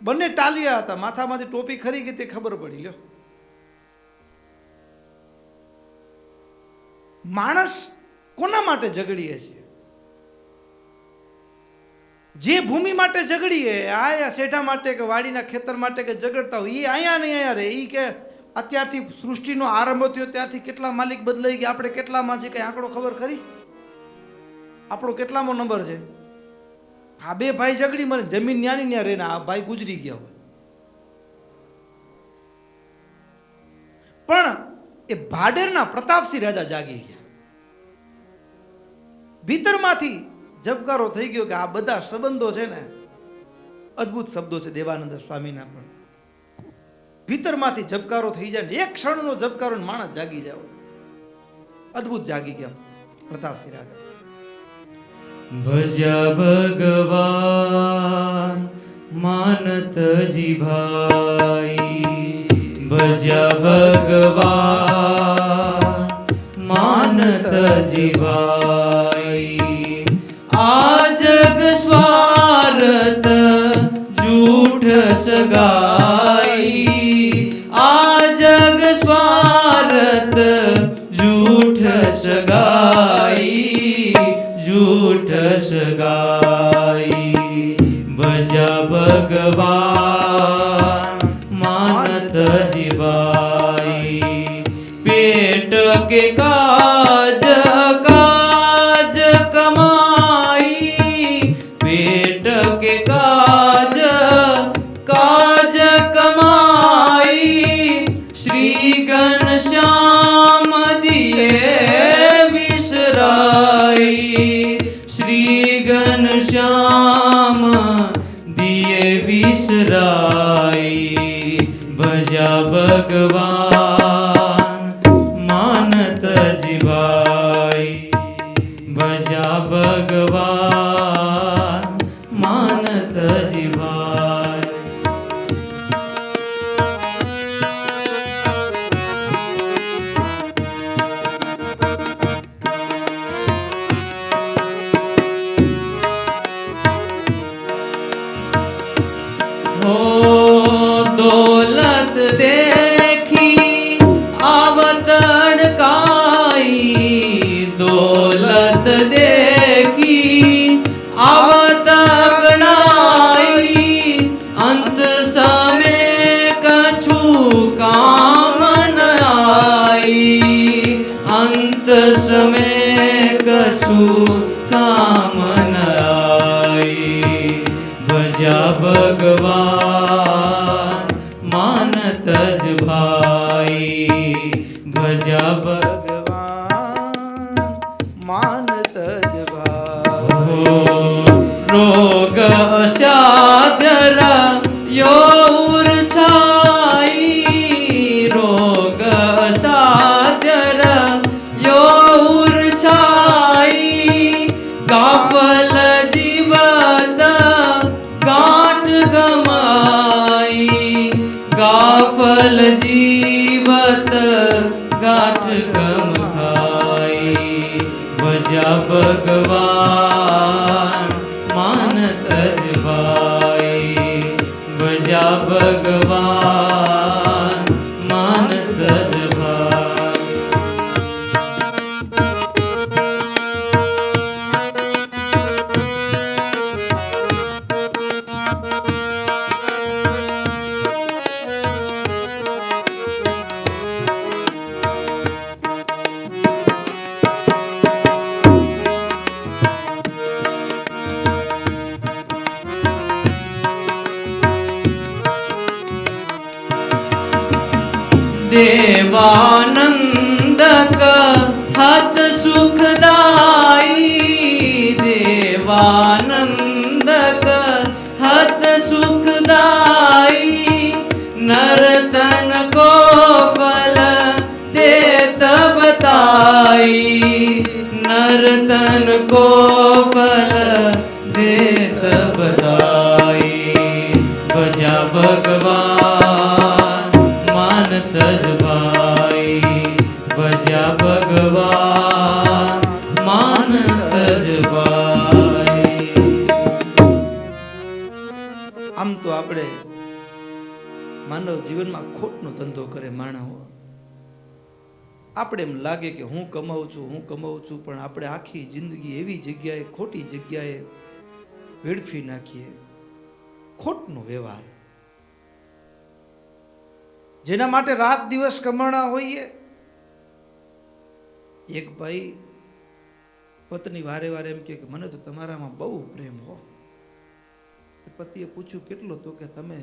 બંને ટાલિયા હતા, માથામાંથી ટોપી ખરી ગઈ તે ખબર પડી. લ્યો, માણસ કોના માટે ઝઘડીએ છીએ? જે ભૂમિ માટે ઝઘડીએ, આયા શેઠા માટે કે વાડીના ખેતર માટે કે ઝઘડતા હોય, એ અહીંયા નહીં અહીંયા રહે. એ કે અત્યારથી સૃષ્ટિનો આરંભ થયો ત્યારથી કેટલા માલિક બદલાઈ ગયા, આપણે કેટલામાં છે કઈ આંકડો ખબર ખરી? આપણો કેટલામો નંબર છે? આ બે ભાઈ ઝઘડી મને જમીન ન્યાની ન્યા રહીને આ ભાઈ ગુજરી ગયા હોય, પણ એ ભાડેરના પ્રતાપસિંહ રાજા જાગી ગયા. ભીતરમાંથી જબકારો થઈ ગયો કે આ બધા સંબંધો છે ને અદ્ભુત શબ્દો છે દેવાનંદ સ્વામીના, પણ ભીતરમાંથી જબકારો થઈ જાય ને, એક ક્ષણનો જબકારો માણસ જાગી જાવ. અદ્ભુત જાગી ગયા પ્રતાપસિંહ રાજા. ભજ્યા ભગવાન માનતજી ભાઈ, ભજ્યા ભગવાન માનતજી ભાઈ. આ જગ સ્વાર્થ જૂઠ સગાઈ, આ જગ સ્વાર્થ જૂઠ સગાઈ, જૂઠ સગાઈ. ભજ્યા ભગવાન માનતજી ભાઈ. પેટ કે કાજ કાજ કમાઈ, પેટ કે કાજ કાજ કમાઈ. શ્રી ઘનશ્યામ દિયે વિસરાઈ, શ્રી ઘનશ્યામ દિયે વિસરાઈ. ભજ્યા ભગવાન માનતજી ભાઈ, ભજ્યા ભગવાન માનતજી ભાઈ. હો દોલત દેખી આવતડ કાઈ, દોલત દેખી આવતગણાઈ. અંત સમે કછું કામ ન આઈ, અંત સમે કછું કામ ન આઈ. ભજ્યા ભગવાન માનતજ ભાઈ, ભજ્યા ભગવાન માનતજ ભાઈ. રોગ અસાધ્ય યોર છાઈ, રોગ અસાધ્ય યોર છાઈ. ગાફલ જીવત ગાંઠ ગમાઈ, ગાફલ જીવત ગાંઠ ગમ ખાઈ. ભજ્યા ભગવાન માનતજ ભાઈ, ભજ્યા ભગવાન માનતજ ભાઈ. देवानंदक हत सुखदाई, देवानंदक हत सुखदाई, नरतन को फल देत बताई, नरतन को फल देत बताई। भजा भगवान मानत ज भाई, भजा भगवान मानत ज भाई। આમ તો આપણે માનવ જીવનમાં ખોટનો ધંધો કરે માણસ. આપણે એમ લાગે કે હું કમાઉં છું, પણ આપણે આખી જિંદગી એવી જગ્યાએ ખોટી જગ્યાએ વેડફી નાખીએ. ખોટનો વ્યવહાર, જેના માટે રાત દિવસ કમાણા હોઈએ. એક ભાઈ પત્ની વારે વારે એમ કે મને તો તમારામાં બહુ પ્રેમ હો. પતિએ પૂછ્યું કેટલો? તો કે તમે,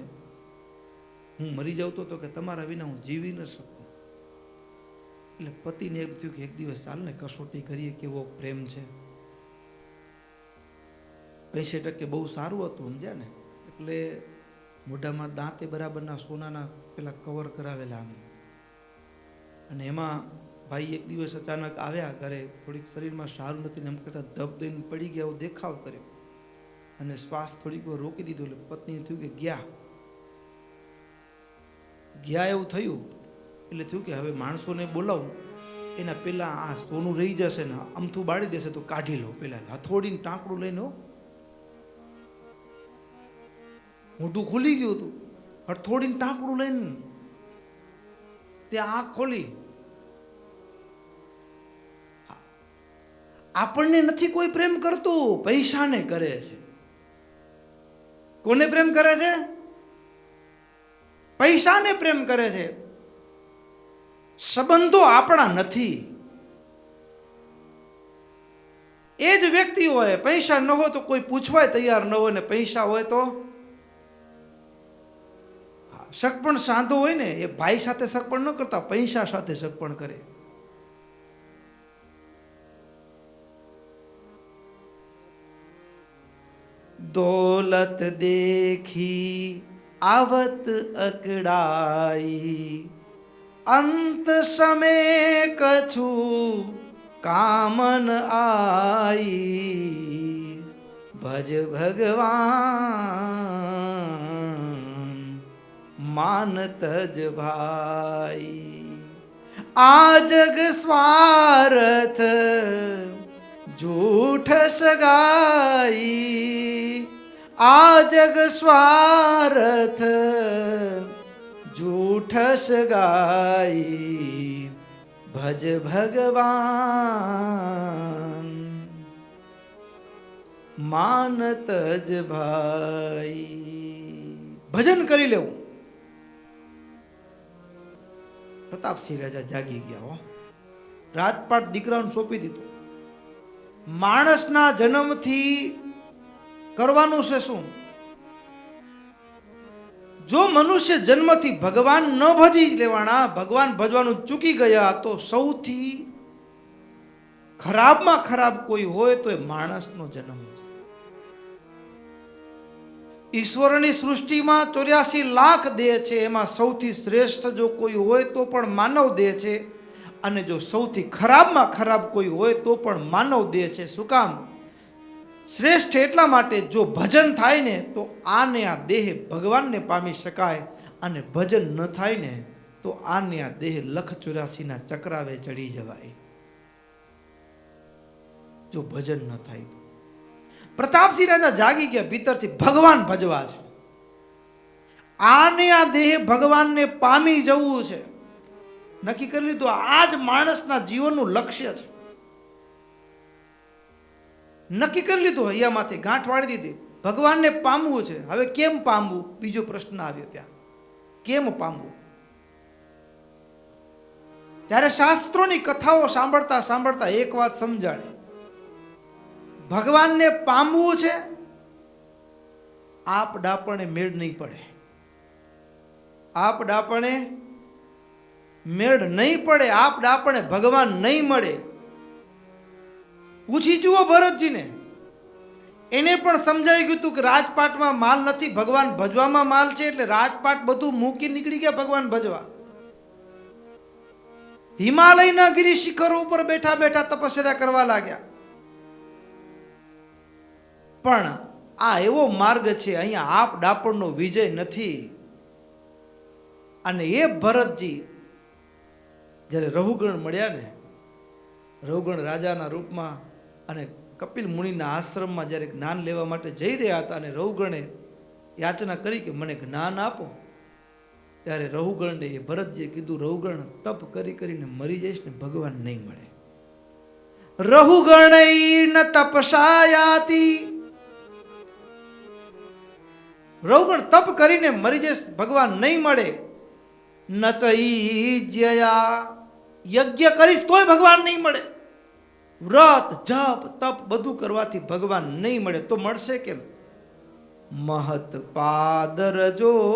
હું મરી જાઉં તો કે તમારા વિના હું જીવી ન શકું. એટલે પતિને એમ થયું કે એક દિવસ ચાલ ને કસોટી કરીએ કેવો પ્રેમ છે. 85% બહુ સારું હતું, સમજ્યા ને. એટલે મોઢામાં દાંતે બરાબરના સોનાના પેલા કવર કરાવેલા આમ. અને એમાં ભાઈ એક દિવસ અચાનક આવ્યા ઘરે, થોડીક શરીરમાં સારું નથી ને એમ કરતા ધબ દઈને પડી ગયા એવો દેખાવ કર્યો અને શ્વાસ થોડીક વાર રોકી દીધો. એટલે પત્નીને થયું કે ગયા એવું થયું. એટલે થયું કે હવે માણસોને બોલાવું એના પહેલાં આ સોનું રહી જશે ને અમથું બાળી દેશે તો કાઢી લો. પહેલાં હથોડીને ટાંકડું લઈને મોઢું ખુલી ગયું હતું, હથોડીને ટાંકડું લઈને તે આંખ ખોલી. આપણને નથી કોઈ પ્રેમ કરતું, પૈસાને કરે છે. કોને પ્રેમ કરે છે? પૈસાને પ્રેમ કરે છે. સંબંધો આપણા નથી. એ જ વ્યક્તિ હોય, પૈસા ન હોય તો કોઈ પૂછવાય તૈયાર ન હોય, ને પૈસા હોય તો સગપણ સાંધો હોય ને એ ભાઈ સાથે સગપણ ન કરતા, પૈસા સાથે સગપણ કરે. દોલત દેખી આવત અકડાઈ, અંત સમે કછું કામન આઈ. ભજ ભગવાન માનત જ ભાઈ. આ જગ સ્વાર્થ झूठ सगाई, आ जग स्वार्थ झूठ सगाई. भज भगवान मानत ज भाई. ભજન કરી લેવું. પ્રતાપસિંહ રાજા જાગી ગયા હો. રાજપાટ દીકરાઓને સોંપી દીધું. માણસના જન્મથી કરવાનું છે શું? જો મનુષ્ય જન્મથી ભગવાન ન ભજી લેવાના, ભગવાન ભજવાનું ચૂકી ગયા, તો સૌથી ખરાબમાં ખરાબ કોઈ હોય તો એ માણસનો જન્મ છે. ઈશ્વરની સૃષ્ટિમાં 84 લાખ દેહ છે, એમાં સૌથી શ્રેષ્ઠ જો કોઈ હોય તો પણ માનવ દેહ છે, અને જો સૌથી ખરાબમાં ખરાબ કોઈ હોય તો પણ માનવ દેહ છે. શું કામ? શ્રેષ્ઠ એટલા માટે જો ભજન થાય ને તો આને આ દેહ ભગવાનને પામી શકાય, અને ભજન ન થાય ને તો આને આ દેહ લખ 84 ચક્રાવે ચડી જવાય. જો ભજન ન થાય તો. પ્રતાપસિંહ રાજા જાગી ગયા, ભીતરથી ભગવાન ભજવા છે. આને આ દેહ ભગવાનને પામી જવું છે. નક્કી કરી લીધું, આ જ માણસના જીવનનું લક્ષ્ય છે. નક્કી કરી લીધું, હૈયામાંથી ગાંઠ વાળી દીધી, ભગવાનને પામવું છે. હવે કેમ પામવું? બીજો પ્રશ્ન આવ્યો ત્યાં, કેમ પામવું? ત્યારે શાસ્ત્રોની કથાઓ સાંભળતા સાંભળતા એક વાત સમજાણી, ભગવાનને પામવું છે, આપ ડાપણે મેળ નહીં પડે. આપ ડાપણે મેળ નહીં પડે, આપ ડાપણે ભગવાન નહીં મળે. પૂછી જુઓ ભરતજીને, એને પણ સમજાઈ ગયું હતું કે રાજપાટમાં માલ નથી, ભગવાન ભજવામાં માલ છે. એટલે રાજપાટ બધું મૂકી નીકળી ગયા ભગવાન ભજવા. હિમાલયના ગિરી શિખરો ઉપર બેઠા બેઠા તપસ્યા કરવા લાગ્યા. પણ આ એવો માર્ગ છે, અહીંયા આપ ડાપણનો વિજય નથી. અને એ ભરતજી જ્યારે રઘુગણ મળ્યા ને, રઘુગણ રાજાના રૂપમાં અને કપિલ મુનિના આશ્રમમાં જ્યારે જ્ઞાન લેવા માટે જઈ રહ્યા હતા, અને રઘુગણે યાચના કરી કે મને જ્ઞાન આપો, ત્યારે રઘુગણને એ ભરતજીએ કીધું, રઘુગણ તપ કરી કરીને મરી જઈશ ને ભગવાન નહીં મળે. રઘુગણ તપસાયાતિ, રઘુગણ તપ કરીને મરી જઈશ, ભગવાન નહીં મળે. નચૈજ્યયા, યજ્ઞ કરીશ તોય ભગવાન નહીં મળે. વ્રત જપ તપ બધું કરવાથી ભગવાન નહીં મળે. તો મળશે કેમ? મહત પાદરજોભિષેકમ,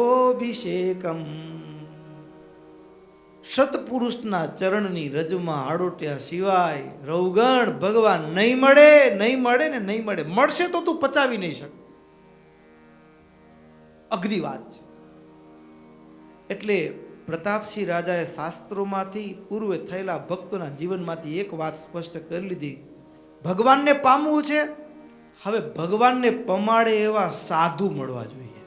સતપુરુષના ચરણની રજમાં આડોટ્યા સિવાય રઘુગણ ભગવાન નહીં મળે, નહીં મળે ને નહીં મળે. મળશે તો તું પચાવી નહીં શકે. અઘરી વાત છે. એટલે પ્રતાપસિંહ રાજાએ શાસ્ત્રોમાંથી પૂર્વે થયેલા ભક્તોના જીવનમાંથી એક વાત સ્પષ્ટ કરી લીધી, ભગવાનને પામવું છે, હવે ભગવાનને પમાડે એવા સાધુ મળવા જોઈએ.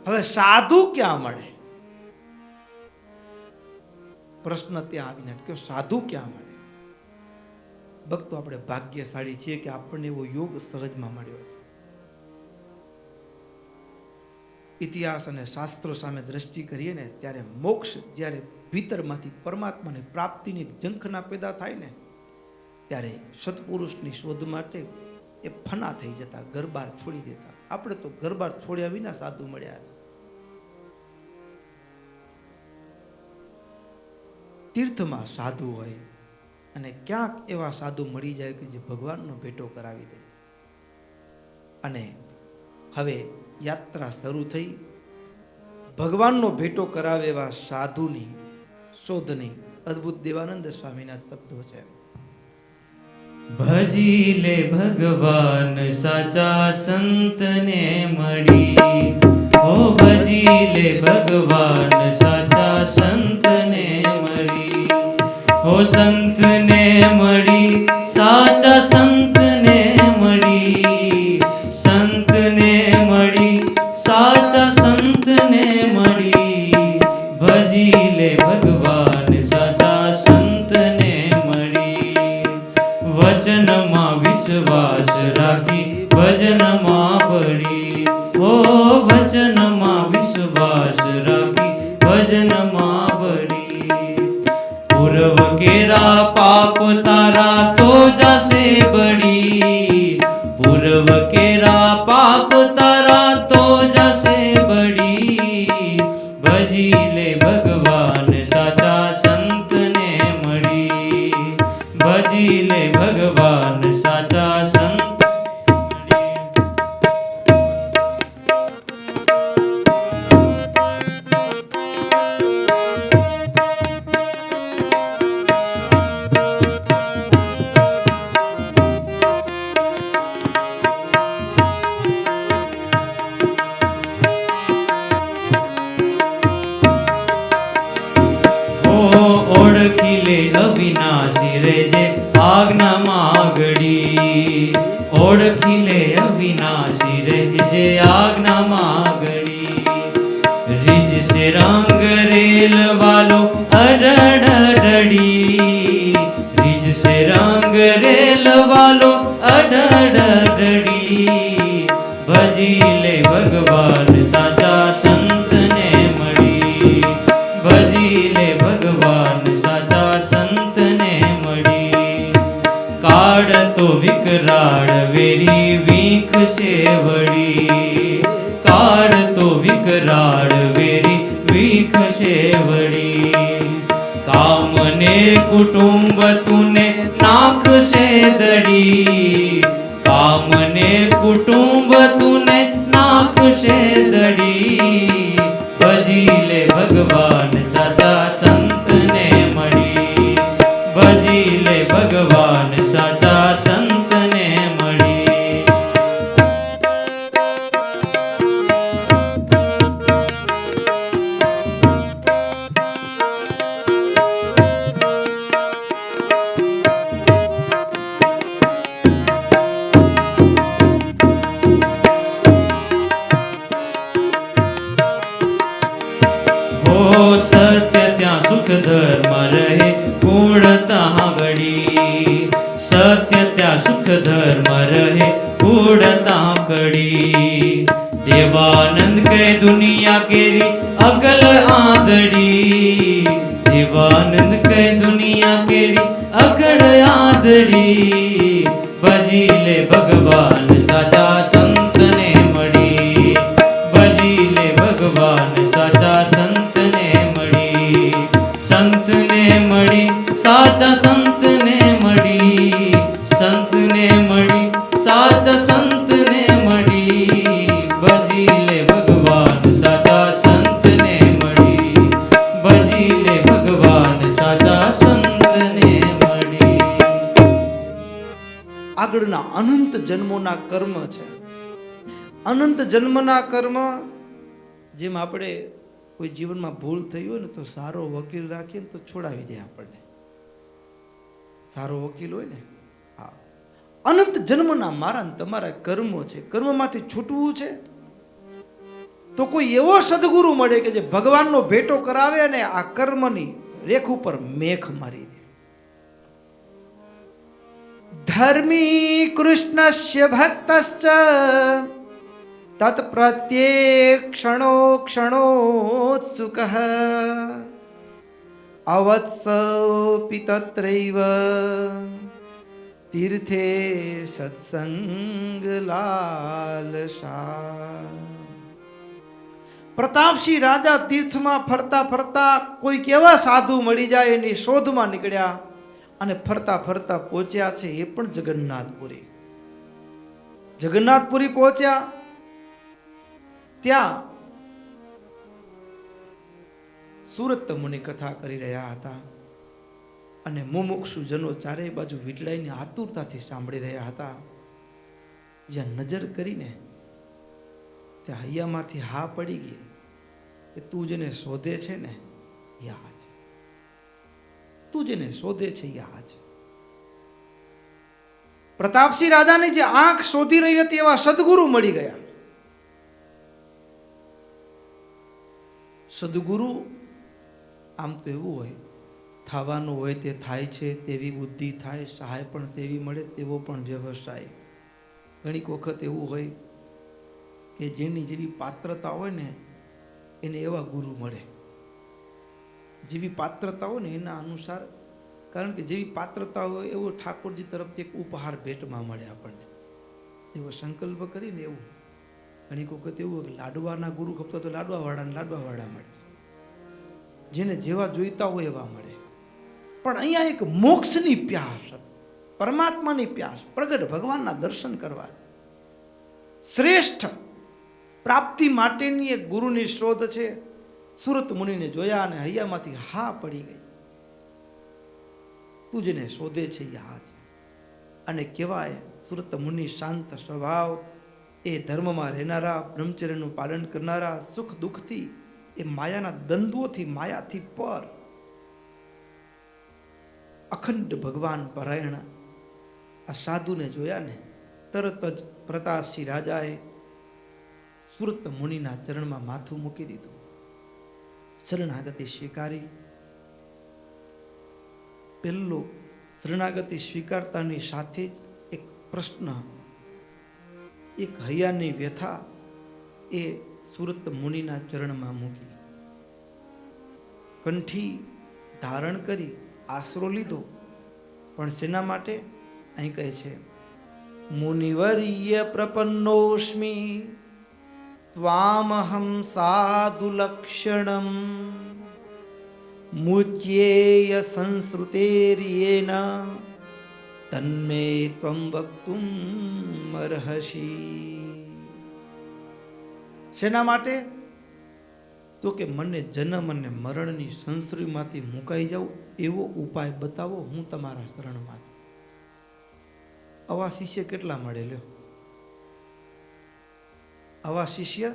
હવે સાધુ ક્યાં મળે? પ્રશ્ન ત્યાં આવીને કે સાધુ ક્યાં મળે? ભક્તો, આપણે ભાગ્યશાળી છીએ કે આપણને એવો યોગ સહજમાં મળ્યો છે. ઇતિહાસ અને શાસ્ત્રો સામે દ્રષ્ટિ કરીએ ને, ત્યારે મોક્ષ જ્યારે ભીતરમાંથી પરમાત્માની પ્રાપ્તિની ઝંખના પેદા થાય ને, ત્યારે સત્પુરુષની શોધ માટે એ ફના થઈ જતા, ઘરબાર છોડી દેતા. આપણે તો ઘરબાર છોડ્યા વિના સાધુ મળ્યા છે. તીર્થમાં સાધુ હોય અને ક્યાંક એવા સાધુ મળી જાય કે જે ભગવાનનો ભેટો કરાવી દે. અને હવે યાત્રા શરૂ થઈ. ભગવાનનો ભેટો કરાવે એવા સાધુની શોધની અદ્ભુત દેવાનંદ સ્વામીના શબ્દો છે. ભજી લે ભગવાન સાચા સંતને મળી, ઓ ભજી લે ભગવાન સાચા સંતને મળી, ઓ સંતને મળી, સાચા સંતને મળી, સંતને મળી, સાચા સંતને મળી, ભજી લે ભગવાન સાચા સંતને મળી. વચનમાં વિશ્વાસ રાખી ભજનમાં પડી, ઓ વચનમાં વિશ્વાસ રાખી ભજનમાં પડી. પૂર્વ કેરા પાપ તારા તો જશે બળી, પૂર્વ કેરા પાપ તારા તો જશે બળી, ભજી લે ભગવાન સાચા સંતને મળી, ભજી લે ભગવાન સાચા સંત. ઓળખી લે અવિનાશી રે જે આજ્ઞામાં ઘડી, ઓળખી લે અવિનાશી રે જે આજ્ઞામાં ઘડી. રીજ સે રંગ રેલ વાલો અડડી, રીજ સે રંગ રેલ વાલો અડડી, ભજી લે ભગવાન સાચા સંતને મળી, ભજી લે ભગવાન સાચા સંતને મળી. કાળ તો વિકરાળ વેરી વીખ છે વળી, કાળ તો વિકરાળ વેરી વીખ છે વળી. કામને કુટુંબ તુને નાખશે દડી, કામને કુટુંબ તુને નાખશે દડી, ભજી લે ભગવાન સુખ ધર્મ રહે પૂર્ણતા ઘડી સત્ય ત્યાં સુખ ધર્મ રહે પૂર્ણતા ઘડી દેવાનંદ કહે દુનિયા કેરી અકલ આંધળી દેવાનંદ કહે દુનિયા કેરી અકળ આંધળી ભજી લે ભગવાન સાચા સંતને મળી ભજી લે ભગવાન સાચા સંતને મળી સંતને મળી સાચા સંતને મળી સંતને મળી સાચા સંતને મળી ભજી લે ભગવાન સાચા સંતને મળી ભજી લે ભગવાન સાચા સંતને મળી. આગળના અનંત જન્મોના કર્મ છે. અનંત જન્મના કર્મ, જેમ આપણે કોઈ જીવનમાં ભૂલ થઈ હોય ને તો સારો વકીલ રાખીએ ને તો છોડાવી દે આપણને. સારો વકીલ હોય ને, હા. અનંત જન્મના મારા ને તમારા કર્મો છે. કર્મમાંથી છૂટવું છે તો કોઈ એવો સદગુરુ મળે કે જે ભગવાનનો ભેટો કરાવે અને આ કર્મની રેખ ઉપર મેખ મારી દે. ધર્મી કૃષ્ણસ્ય ભક્તશ્ચ તત્પ્રત્યેક્ષણો ક્ષણોત્સુકઃ અવત્સોપી તત્રૈવ તીર્થે સત્સંગ લાલસા. પ્રતાપસિંહ રાજા તીર્થમાં ફરતા ફરતા કોઈ કેવા સાધુ મળી જાય એની શોધમાં નીકળ્યા અને ફરતા ફરતા પહોંચ્યા છે એ પણ જગન્નાથપુરી. જગન્નાથપુરી પહોંચ્યા ત્યાં સુરત મુનિ કથા કરી રહ્યા હતા અને મુમુક્ષુ જનો ચારેય બાજુ વીટળાઈને આતુરતાથી સાંભળી રહ્યા હતા. જ્યાં નજર કરીને ત્યાં હૈયામાંથી હા પડી ગઈ કે તું જેને શોધે છે ને એ આ છે, તું જેને શોધે છે એ આ છે. પ્રતાપસિંહ રાજાની જે આંખ શોધી રહી હતી એવા સદગુરુ મળી ગયા. સદગુરુ આમ તો એવું હોય, થવાનું હોય તે થાય છે તેવી બુદ્ધિ થાય, સહાય પણ તેવી મળે તેવો પણ વ્યવસાય. ઘણીક વખત એવું હોય કે જેની જેવી પાત્રતા હોય ને એને એવા ગુરુ મળે. જેવી પાત્રતા હોય ને એના અનુસાર, કારણ કે જેવી પાત્રતા હોય એવો ઠાકોરજી તરફથી એક ઉપહાર ભેટમાં મળે આપણને. એવો સંકલ્પ કરીને એવું ઘણીક વખત એવું હોય કે લાડવાના ગુરુ ખપતો તો લાડવાવાળાને લાડવાવાળા મળે, જેને જેવા જોઈતા હોય એવા મળે. પણ અહીંયા એક મોક્ષની પ્યાસ, પરમાત્માની પ્યાસ, પ્રગટ ભગવાનના દર્શન કરવા, શ્રેષ્ઠ પ્રાપ્તિ માટેની એક ગુરુની શોધ છે. સુરત મુનિને જોયા અને હૈયામાંથી હા પડી ગઈ. તું જેને શોધે છે એ હા છે. અને કહેવાય સુરત મુનિ શાંત સ્વભાવ, એ ધર્મમાં રહેનારા, બ્રહ્મચર્યનું પાલન કરનારા, સુખ દુઃખથી એ માયાના દ્વંદ્વોથી, માયાથી પર અખંડ ભગવાન પરાયણ આ સાધુને જોયા ને તરત જ પ્રતાપસિંહ રાજાએ સુરત મુનિના ચરણમાં માથું મૂકી દીધું, શરણાગતિ સ્વીકારી. પહેલો શરણાગતિ સ્વીકારતાની સાથે જ એક પ્રશ્ન, એક હૈયાની વ્યથા એ સુરત મુનિના ચરણમાં મૂકી, કંઠી ધારણ કરી, આશરો લીધો. પણ શેના માટે? અહીં કહે છે મુનિવર્ય પ્રપન્નોસ્મિ ત્વામહં સાધુ લક્ષણમ મુચ્યેય સંસ્રુતેર્યેન તન્મે ત્વં વક્તુમ અર્હસી. શેના માટે? તો કે મને જન્મ અને મરણની સંસ્કૃતિમાંથી મુકાઈ જાઉં એવો ઉપાય બતાવો, હું તમારા શરણમાં. આવા શિષ્ય કેટલા મળે? લ્યો, આવા શિષ્ય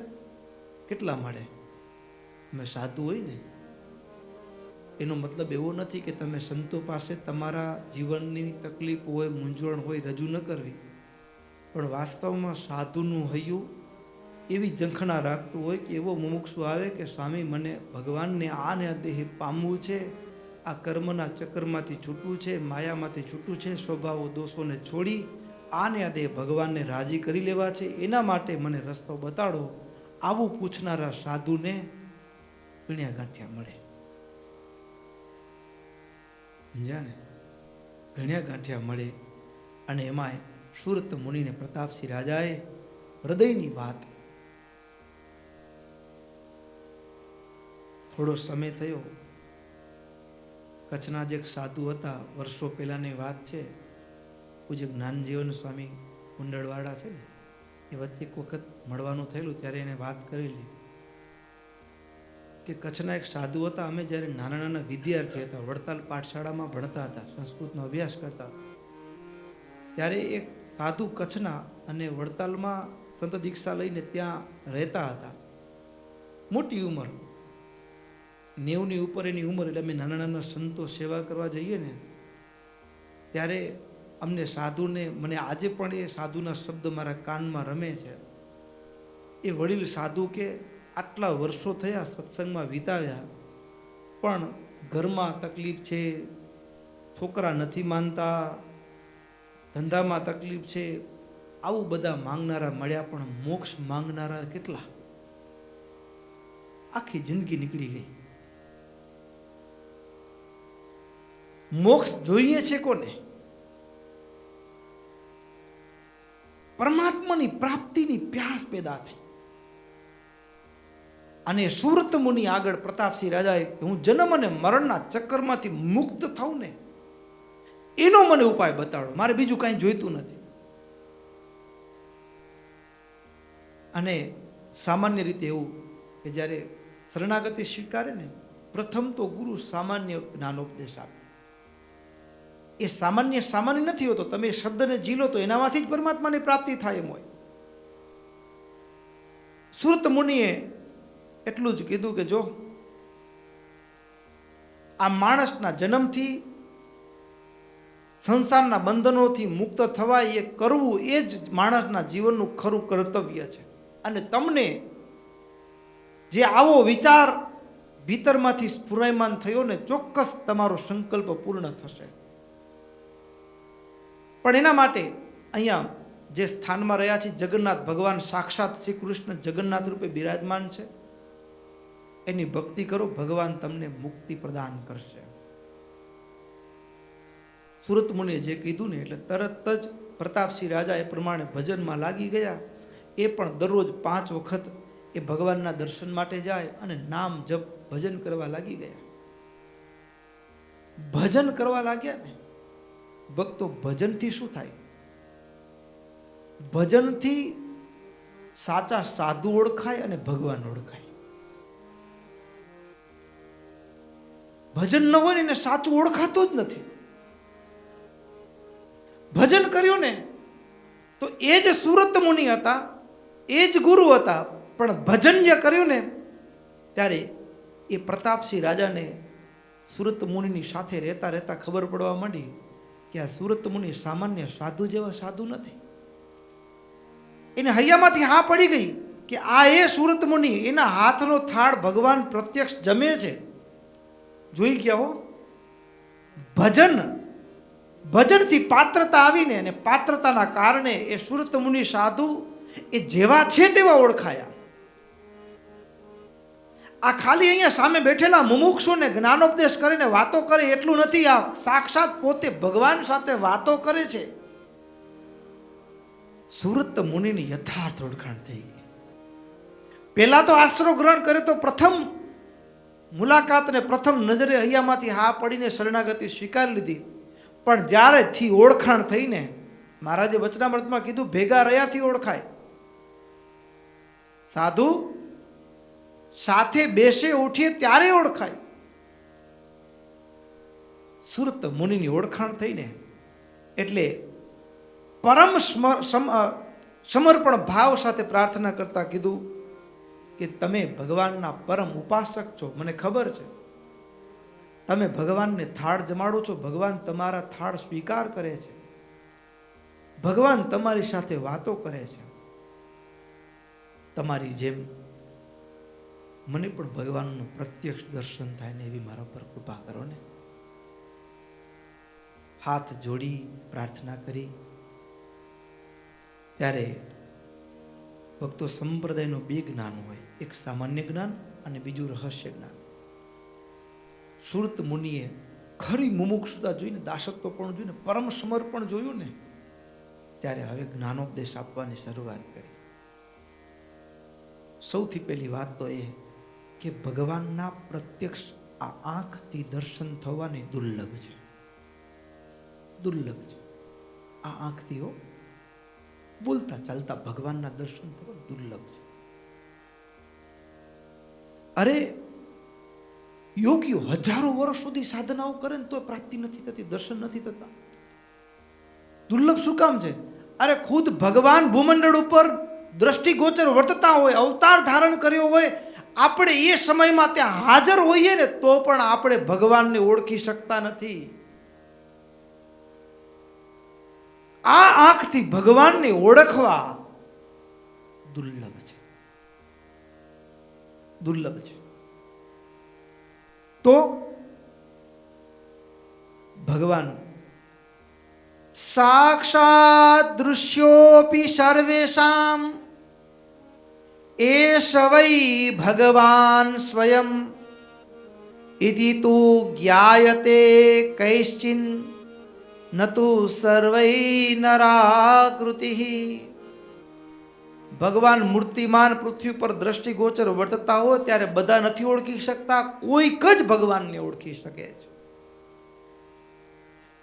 કેટલા મળે? અમે સાધુ હોય ને એનો મતલબ એવો નથી કે તમે સંતો પાસે તમારા જીવનની તકલીફ હોય, મૂંઝવણ હોય રજૂ ન કરવી, પણ વાસ્તવમાં સાધુનું હૈયું એવી ઝંખના રાખતું હોય કે એવો મુમુક્ષુ આવે કે સ્વામી મને ભગવાનને આ ને દેહ પામવું છે, આ કર્મના ચક્કરમાંથી છૂટવું છે, માયામાંથી છૂટવું છે, સ્વભાવો દોષોને છોડી આને આ દેહ ભગવાનને રાજી કરી લેવા છે, એના માટે મને રસ્તો બતાડો. આવું પૂછનારા સાધુને ગણ્યા ગાંઠિયા મળે. સમજ્યા ને? ગણ્યા ગાંઠિયા મળે. અને એમાંય સુરત મુનિને પ્રતાપસિંહ રાજાએ હૃદયની વાત, થોડો સમય થયો, કચ્છના જે એક સાધુ હતા, વર્ષો પહેલાની વાત છે, પૂજ્ય જ્ઞાનજીવન સ્વામી કુંડળવાડા છે ને, એ વચ્ચે એક વખત મળવાનું થયેલું ત્યારે એને વાત કરેલી કે કચ્છના એક સાધુ હતા. અમે જ્યારે નાના નાના વિદ્યાર્થી હતા, વડતાલ પાઠશાળામાં ભણતા હતા, સંસ્કૃતનો અભ્યાસ કરતા, ત્યારે એક સાધુ કચ્છના અને વડતાલમાં સંત દીક્ષા લઈને ત્યાં રહેતા હતા. મોટી ઉંમર, 90ની ઉપર એની ઉંમર. એટલે અમે નાના નાના સંતો સેવા કરવા જઈએ ને ત્યારે અમને સાધુને, મને આજે પણ એ સાધુના શબ્દ મારા કાનમાં રમે છે. એ વડીલ સાધુ કે આટલા વર્ષો થયા સત્સંગમાં વિતાવ્યા, પણ ઘરમાં તકલીફ છે, છોકરા નથી માનતા, ધંધામાં તકલીફ છે, આવું બધા માંગનારા મળ્યા, પણ મોક્ષ માંગનારા કેટલા? આખી જિંદગી નીકળી ગઈ. મોક્ષ જોઈએ છે કોને? પરમાત્માની પ્રાપ્તિની પ્યાસ પેદા થઈ. અને સુરત મુનિ આગળ પ્રતાપસિંહ રાજાએ, હું જન્મ અને મરણના ચક્કરમાંથી મુક્ત થાઉં ને એનો મને ઉપાય બતાડો, મારે બીજું કાંઈ જોઈતું નથી. અને સામાન્ય રીતે એવું કે જ્યારે શરણાગતિ સ્વીકારે ને, પ્રથમ તો ગુરુ સામાન્ય જ્ઞાનોપદેશ આપે. એ સામાન્ય નથી હોતો. તમે શબ્દને ઝીલો તો એનામાંથી જ પરમાત્માની પ્રાપ્તિ થાય એમ હોય. સુરત મુનિએ એટલું જ કીધું કે જો આ માણસના જન્મથી સંસારના બંધનોથી મુક્ત થવાય, એ કરવું એ જ માણસના જીવનનું ખરું કર્તવ્ય છે. અને તમને જે આવો વિચાર ભીતરમાંથી સ્ફુરાયમાન થયો ને, ચોક્કસ તમારો સંકલ્પ પૂર્ણ થશે. પણ એના માટે અહીંયા જે સ્થાનમાં રહ્યા છે, જગન્નાથ ભગવાન સાક્ષાત શ્રી કૃષ્ણ જગન્નાથ રૂપે બિરાજમાન છે, એની ભક્તિ કરો, ભગવાન તમને મુક્તિ પ્રદાન કરશે. સુરત મુનિએ જે કીધું ને, એટલે તરત જ પ્રતાપસિંહ રાજા એ પ્રમાણે ભજનમાં લાગી ગયા. એ પણ દરરોજ 5 વખત એ ભગવાનના દર્શન માટે જાય અને નામ જપ ભજન કરવા લાગી ગયા. ભજન કરવા લાગ્યા ને ભક્તો, ભજનથી શું થાય? ભજનથી સાચા સાધુ ઓળખાય અને ભગવાન ઓળખાય. ભજન ન હોય ને એને સાચું ઓળખાતું જ નથી. ભજન કર્યું ને તો એ જ સુરત મુનિ હતા, એ જ ગુરુ હતા, પણ ભજન જે કર્યું ને ત્યારે એ પ્રતાપસિંહ રાજાને સુરત મુનિની સાથે રહેતા રહેતા ખબર પડવા માંડી કે આ સુરત મુનિ સામાન્ય સાધુ જેવા સાધુ નથી. એને હૈયામાંથી હા પડી ગઈ કે આ એ સુરત મુનિ, એના હાથનો થાળ ભગવાન પ્રત્યક્ષ જમે છે. જોઈ ગયા હો. ભજનથી પાત્રતા આવીને, અને પાત્રતાના કારણે એ સુરત મુનિ સાધુ એ જેવા છે તેવા ઓળખાયા. આ ખાલી અહીંયા સામે બેઠેલા મુમુક્ષુને જ્ઞાનોપદેશ કરીને વાતો કરે એટલું નથી. આ સાક્ષાત પોતે ભગવાન સાથે વાતો કરે છે. સુરત મુનિની યથાર્થ ઓળખાણ થઈ ગઈ. પહેલા તો આશરો ગ્રહણ કરે તો પ્રથમ મુલાકાત ને પ્રથમ નજરે હૈયામાંથી હા પડીને શરણાગતિ સ્વીકારી લીધી. પણ જ્યારે થી ઓળખાણ થઈને, મહારાજે વચનામૃતમાં કીધું, ભેગા રહ્યાથી ઓળખાય. સાધુ સાથે બેસે ઉઠીએ ત્યારે ઓળખાય. સુરત મુનિની ઓળખાણ થઈને એટલે પરમ સમર્પણ ભાવ સાથે પ્રાર્થના કરતા કીધું કે તમે ભગવાનના પરમ ઉપાસક છો, મને ખબર છે. તમે ભગવાનને થાળ જમાડો છો, ભગવાન તમારા થાળ સ્વીકાર કરે છે, ભગવાન તમારી સાથે વાતો કરે છે. તમારી જેમ મને પણ ભગવાનનું પ્રત્યક્ષ દર્શન થાય ને એવી મારા પર કૃપા કરો ને. હાથ જોડી પ્રાર્થના કરી. ત્યારે ભક્તો સંપ્રદાયનું બે જ્ઞાન હોય, એક સામાન્ય જ્ઞાન અને બીજું રહસ્ય જ્ઞાન. સુરત મુનિએ ખરી મુમુક્ષુતા જોઈને, દાસત્વ પણ જોઈને, પરમ સમર્પણ જોયું ને, ત્યારે હવે જ્ઞાનોપદેશ આપવાની શરૂઆત કરી. સૌથી પહેલી વાત તો એ કે ભગવાનના પ્રત્યક્ષ આ આંખથી દર્શન થવાની દુર્લભ છે. દુર્લભ છે આ આંખથી હો, બોલતા ચાલતા ભગવાનના દર્શન થવા દુર્લભ છે. અરે યોગીઓ હજારો વર્ષ સુધી સાધનાઓ કરે ને તો પ્રાપ્તિ નથી થતી, દર્શન નથી થતા. દુર્લભ શું કામ છે? અરે ખુદ ભગવાન ભૂમંડળ ઉપર દ્રષ્ટિગોચર વર્તતા હોય, અવતાર ધારણ કર્યો હોય, આપણે એ સમયમાં ત્યાં હાજર હોઈએ ને તો પણ આપણે ભગવાનને ઓળખી શકતા નથી. આ આંખથી ભગવાનને ઓળખવા દુર્લભ છે, દુર્લભ છે. તો ભગવાન સાક્ષાત દૃશ્યોપી સર્વેષામ એષ વૈ ભગવાન સ્વયં ઇતિ તુ જ્ઞાયતે કૈશ્ચિન નતુ સર્વૈ નરાકૃતિ. ભગવાન મૂર્તિમાન પૃથ્વી પર દ્રષ્ટિગોચર વર્તતા હોય ત્યારે બધા નથી ઓળખી શકતા, કોઈક જ ભગવાનને ઓળખી શકે છે.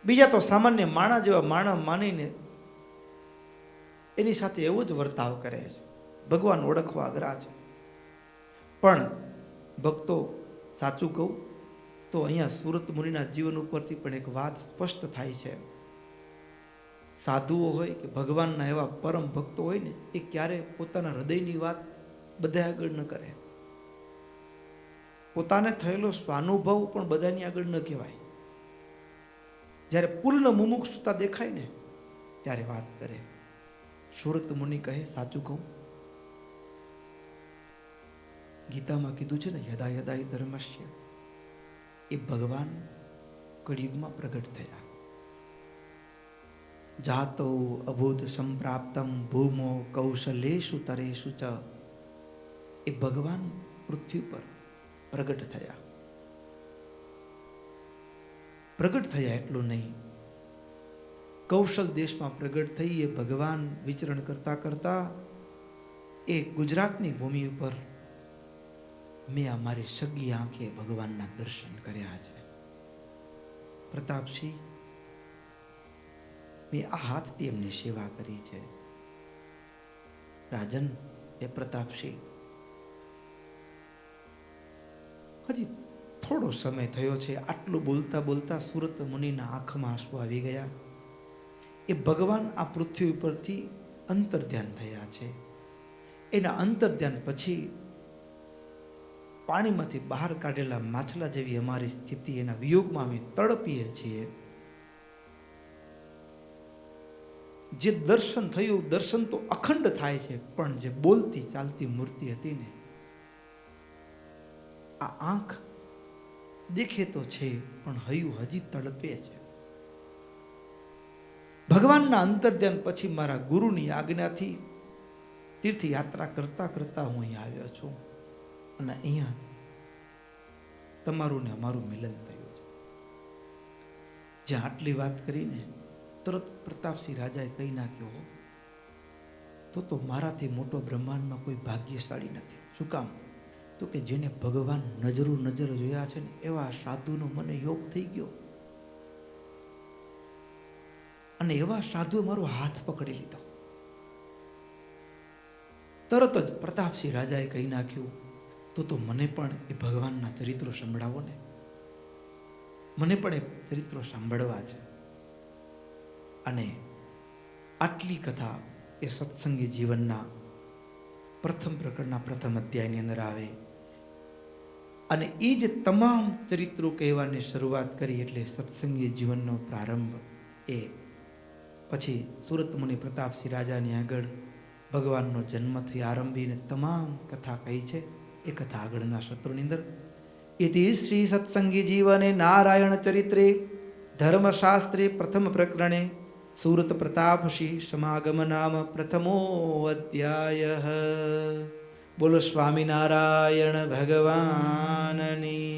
બીજા તો સામાન્ય માણસ જેવા માણસ માનીને એની સાથે એવો જ વર્તાવ કરે છે. ભગવાન ઓળખવા અઘરા છે. પણ ભક્તો, સાચું કહું તો અહીંયા સુરત મુનિના જીવન ઉપરથી પણ એક વાત સ્પષ્ટ થાય છે. સાધુઓ હોય કે ભગવાનના એવા પરમ ભક્તો હોય ને, એ ક્યારે પોતાના હૃદયની વાત બધા આગળ ન કરે. પોતાને થયેલો સ્વાનુભવ પણ બધાની આગળ ન કહેવાય. જ્યારે પૂર્ણ મુમુક્ષુતા દેખાય ને ત્યારે વાત કરે. સુરત મુનિ કહે, સાચું કહું, ગીતામાં કીધું છે ને, યદા યદા હિ ધર્મસ્ય, એ ભગવાન કળિયુગમાં પ્રગટ થયા. જાતો અભૂત સંપ્રાપ્તમ ભૂમો કૌશલેષુ તરેષુ ચ, એ ભગવાન પૃથ્વી પર પ્રગટ થયા. પ્રગટ થયા એટલું નહીં, કૌશલ દેશમાં પ્રગટ થઈ. એ ભગવાન વિચરણ કરતા કરતા એ ગુજરાતની ભૂમિ ઉપર મેં અમારી સગી આંખે ભગવાનના દર્શન કર્યા છે. પ્રતાપસિંહ, મેં આ હાથથી એમની સેવા કરી છે. રાજન, એ પ્રતાપસિંહ, હજી થોડો સમય થયો છે. આટલું બોલતા બોલતા સુરત મુનિના આંખમાં આંસુ આવી ગયા. એ ભગવાન આ પૃથ્વી ઉપરથી અંતર્ધ્યાન થયા છે. એના અંતર્ધ્યાન પછી પાણીમાંથી બહાર કાઢેલા માછલા જેવી અમારી સ્થિતિ, એના વિયોગમાં અમે તડપીએ છીએ. જે દર્શન થયું, દર્શન તો અખંડ થાય છે, પણ જે બોલતી ચાલતી મૂર્તિ હતી ને, આ આંખ દેખે તો છે પણ હૈયું હજી તડપે છે. ભગવાનના અંતર્ધ્યાન પછી મારા ગુરુની આજ્ઞાથી તીર્થયાત્રા કરતા કરતા હું અહીંયા આવ્યો છું અને અહીંયા તમારું ને અમારું મિલન થયું છે. જ્યાં આટલી વાત કરીને તરત પ્રતાપસિંહ રાજાએ કહી નાખ્યો, તો મારાથી મોટો બ્રહ્માંડમાં કોઈ ભાગ્યશાળી નથી. શું કામ? તો કે જેને ભગવાન નજરો નજર જોયા છે ને, એવા સાધુનો મને યોગ થઈ ગયો. અને એવા સાધુએ મારો હાથ પકડી લીધો. તરત જ પ્રતાપસિંહ રાજાએ કહી નાખ્યું, તો મને પણ એ ભગવાનના ચરિત્રો સંભળાવો ને, મને પણ એ ચરિત્રો સાંભળવા છે. અને આટલી કથા એ સત્સંગી જીવનના પ્રથમ પ્રકરણના પ્રથમ અધ્યાયની અંદર આવે. અને એ જ તમામ ચરિત્રો કહેવાની શરૂઆત કરી એટલે સત્સંગી જીવનનો પ્રારંભ. એ પછી સુરત મુનિ પ્રતાપસિંહ રાજાની આગળ ભગવાનનો જન્મથી આરંભીને તમામ કથા કહી છે. એ કથા આગળના સત્રોની અંદર. ઇતિ શ્રી સત્સંગી જીવને નારાયણ ચરિત્રે ધર્મશાસ્ત્રે પ્રથમ પ્રકરણે સુરત પ્રતાપસિંહ સમાગમ નામ પ્રથમો અધ્યાય. બોલો સ્વામિનારાયણ ભગવાનની